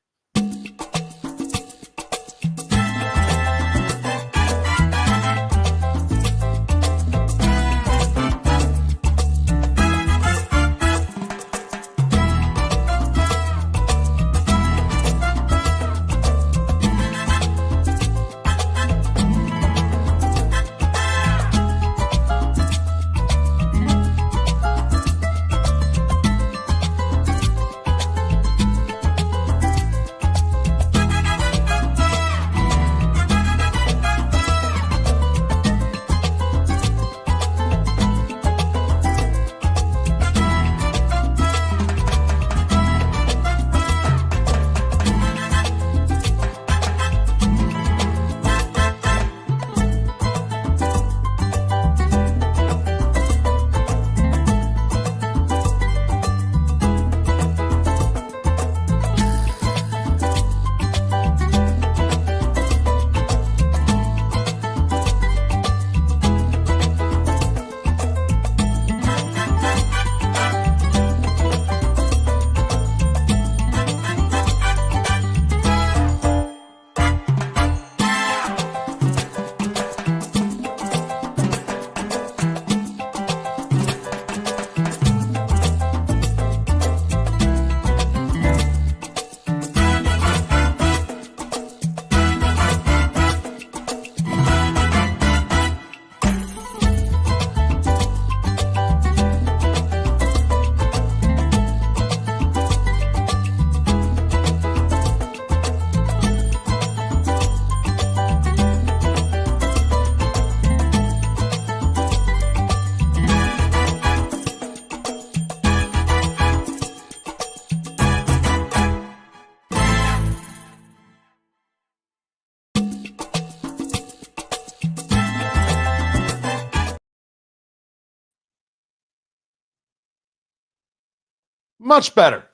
Much better.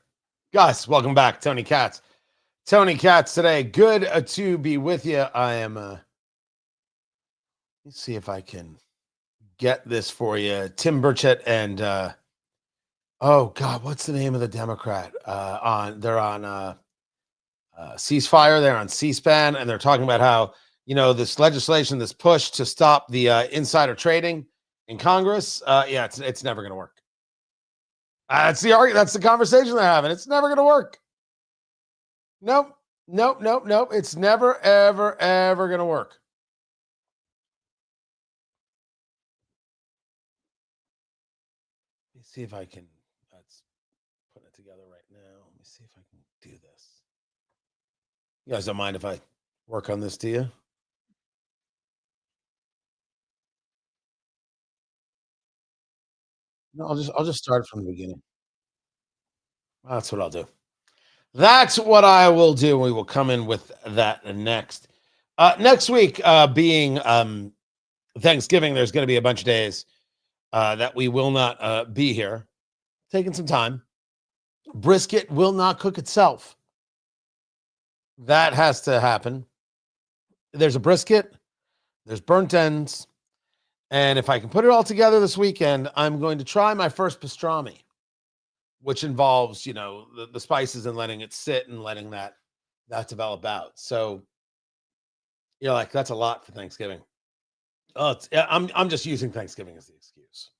Guys, welcome back. Tony Katz. Tony Katz today. Good to be with you. I am, let's see if I can get this for you. Tim Burchett and, oh God, what's the name of the Democrat? They're on ceasefire. They're on C-SPAN, and they're talking about how, this legislation, this push to stop the insider trading in Congress. It's never going to work. That's the argument. That's the conversation they're having. It's never going to work. Nope. It's never, ever going to work. Let me see if I can. Let's put it together right now. Let me see if I can do this. You guys don't mind if I work on this, do you? No, I'll just start from the beginning. That's what I'll do. That's what I will do. We will come in with that next. Next week, being Thanksgiving, there's going to be a bunch of days that we will not be here. Taking some time. Brisket will not cook itself. That has to happen. There's a brisket. There's burnt ends. And if I can put it all together this weekend, I'm going to try my first pastrami, which involves, the spices and letting it sit and letting that develop out. So you're like, that's a lot for Thanksgiving. I'm just using Thanksgiving as the excuse.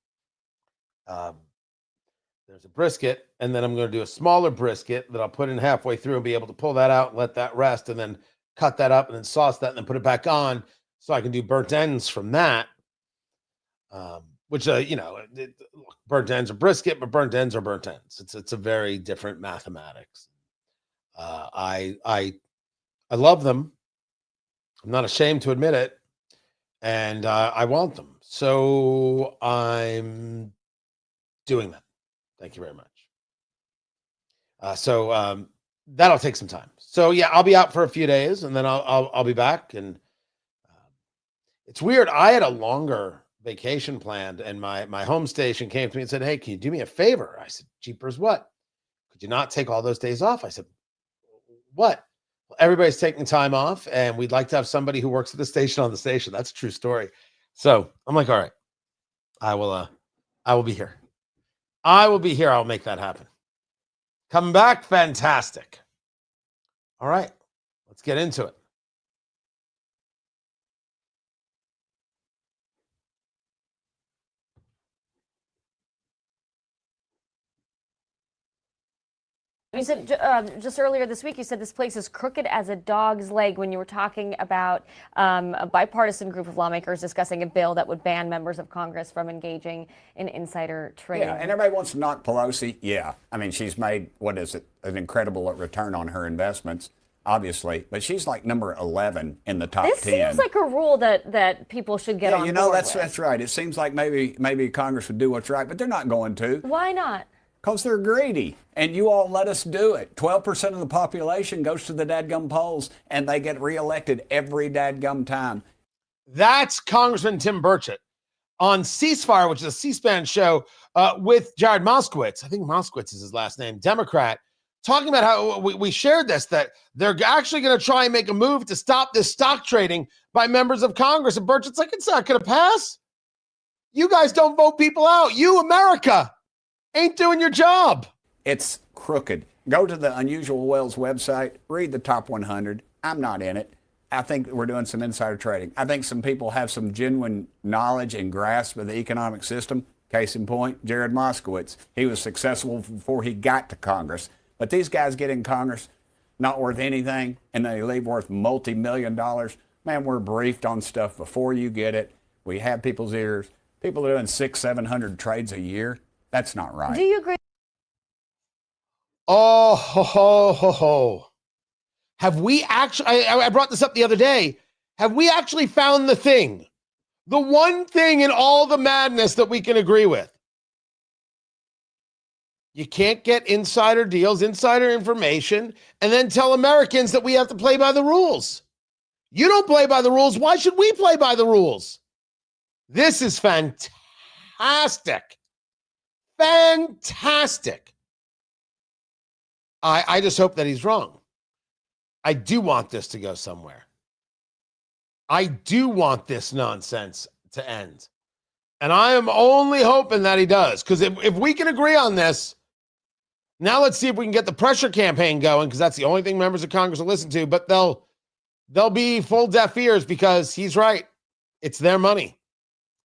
There's a brisket, and then I'm going to do a smaller brisket that I'll put in halfway through and be able to pull that out and let that rest, and then cut that up and then sauce that and then put it back on so I can do burnt ends from that. Which burnt ends are brisket, but burnt ends are burnt ends. It's a very different mathematics. I love them. I'm not ashamed to admit it, and I want them. So I'm doing that. Thank you very much. So that'll take some time. So yeah, I'll be out for a few days, and then I'll be back. And it's weird. I had a longer vacation planned, and my home station came to me and said, "Hey, can you do me a favor?" I said, "Jeepers, what? Could you not take all those days off?" I said, "What?" Well, everybody's taking time off, and we'd like to have somebody who works at the station on the station. That's a true story. So I'm like, all right, I will be here. I will be here. I'll make that happen. Come back. Fantastic. All right, let's get into it. You said just earlier this week, you said this place is crooked as a dog's leg when you were talking about a bipartisan group of lawmakers discussing a bill that would ban members of Congress from engaging in insider trading. Yeah, and everybody wants to knock Pelosi. Yeah, I mean, she's made, an incredible return on her investments, obviously, but she's like number 11 in the top 10. This seems like a rule that people should get on board with. That's right. It seems like maybe Congress would do what's right, but they're not going to. Why not? Because they're greedy, and you all let us do it. 12% of the population goes to the dadgum polls, and they get reelected every dadgum time. That's Congressman Tim Burchett on Ceasefire, which is a C-SPAN show with Jared Moskowitz. I think Moskowitz is his last name, Democrat, talking about how we shared this, that they're actually going to try and make a move to stop this stock trading by members of Congress. And Burchett's like, it's not going to pass. You guys don't vote people out. You, America, ain't doing your job. It's crooked. Go to the Unusual Wells website, read the top 100. I'm not in it. I think we're doing some insider trading. I think some people have some genuine knowledge and grasp of the economic system. Case in point, Jared Moskowitz. He was successful before he got to Congress. But these guys get in Congress, not worth anything, and they leave worth multi-million dollars. Man, we're briefed on stuff before you get it. We have people's ears. People are doing 600-700 trades a year. That's not right. Do you agree? Oh, ho, ho, ho, ho. Have we actually, I brought this up the other day. Have we actually found the thing? The one thing in all the madness that we can agree with? You can't get insider deals, insider information, and then tell Americans that we have to play by the rules. You don't play by the rules. Why should we play by the rules? This is fantastic. Fantastic. I just hope that he's wrong. I do want this to go somewhere. I do want this nonsense to end. And I am only hoping that he does. Because if we can agree on this, now let's see if we can get the pressure campaign going, because that's the only thing members of Congress will listen to. But they'll be full deaf ears because he's right. It's their money.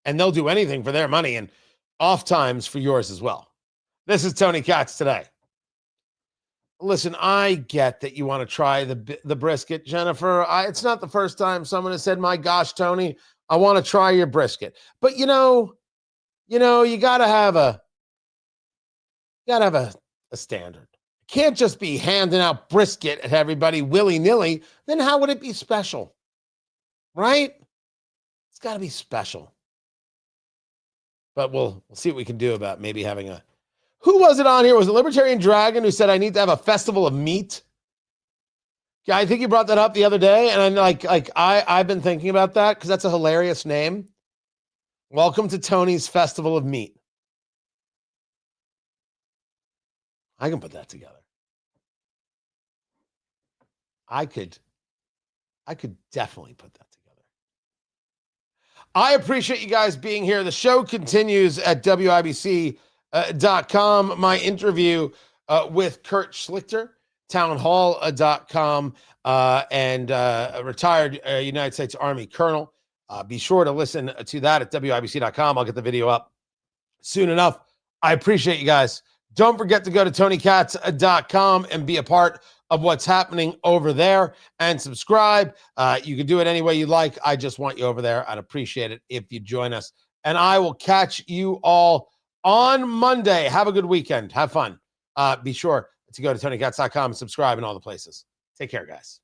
And they'll do anything for their money, and oft times for yours as well. This is Tony Katz today. Listen, I get that you want to try the brisket, Jennifer. It's not the first time someone has said, my gosh, Tony, I want to try your brisket. But you gotta have a standard. You can't just be handing out brisket at everybody willy-nilly. Then how would it be special? Right? It's got to be special. But we'll see what we can do about maybe having a... Who was it on here? Was it Libertarian Dragon who said I need to have a festival of meat? Yeah, I think you brought that up the other day, and I'm I've been thinking about that because that's a hilarious name. Welcome to Tony's Festival of Meat. I can put that together. I could definitely put that together. I appreciate you guys being here. The show continues at WIBC.com. My interview with Kurt Schlichter, townhall.com, and a retired United States Army colonel. Be sure to listen to that at WIBC.com. I'll get the video up soon enough. I appreciate you guys. Don't forget to go to TonyKatz.com and be a part of what's happening over there and subscribe. You can do it any way you like. I just want you over there. I'd appreciate it if you join us. And I will catch you all on Monday. Have a good weekend. Have fun. Be sure to go to TonyKatz.com and subscribe in all the places. Take care, guys.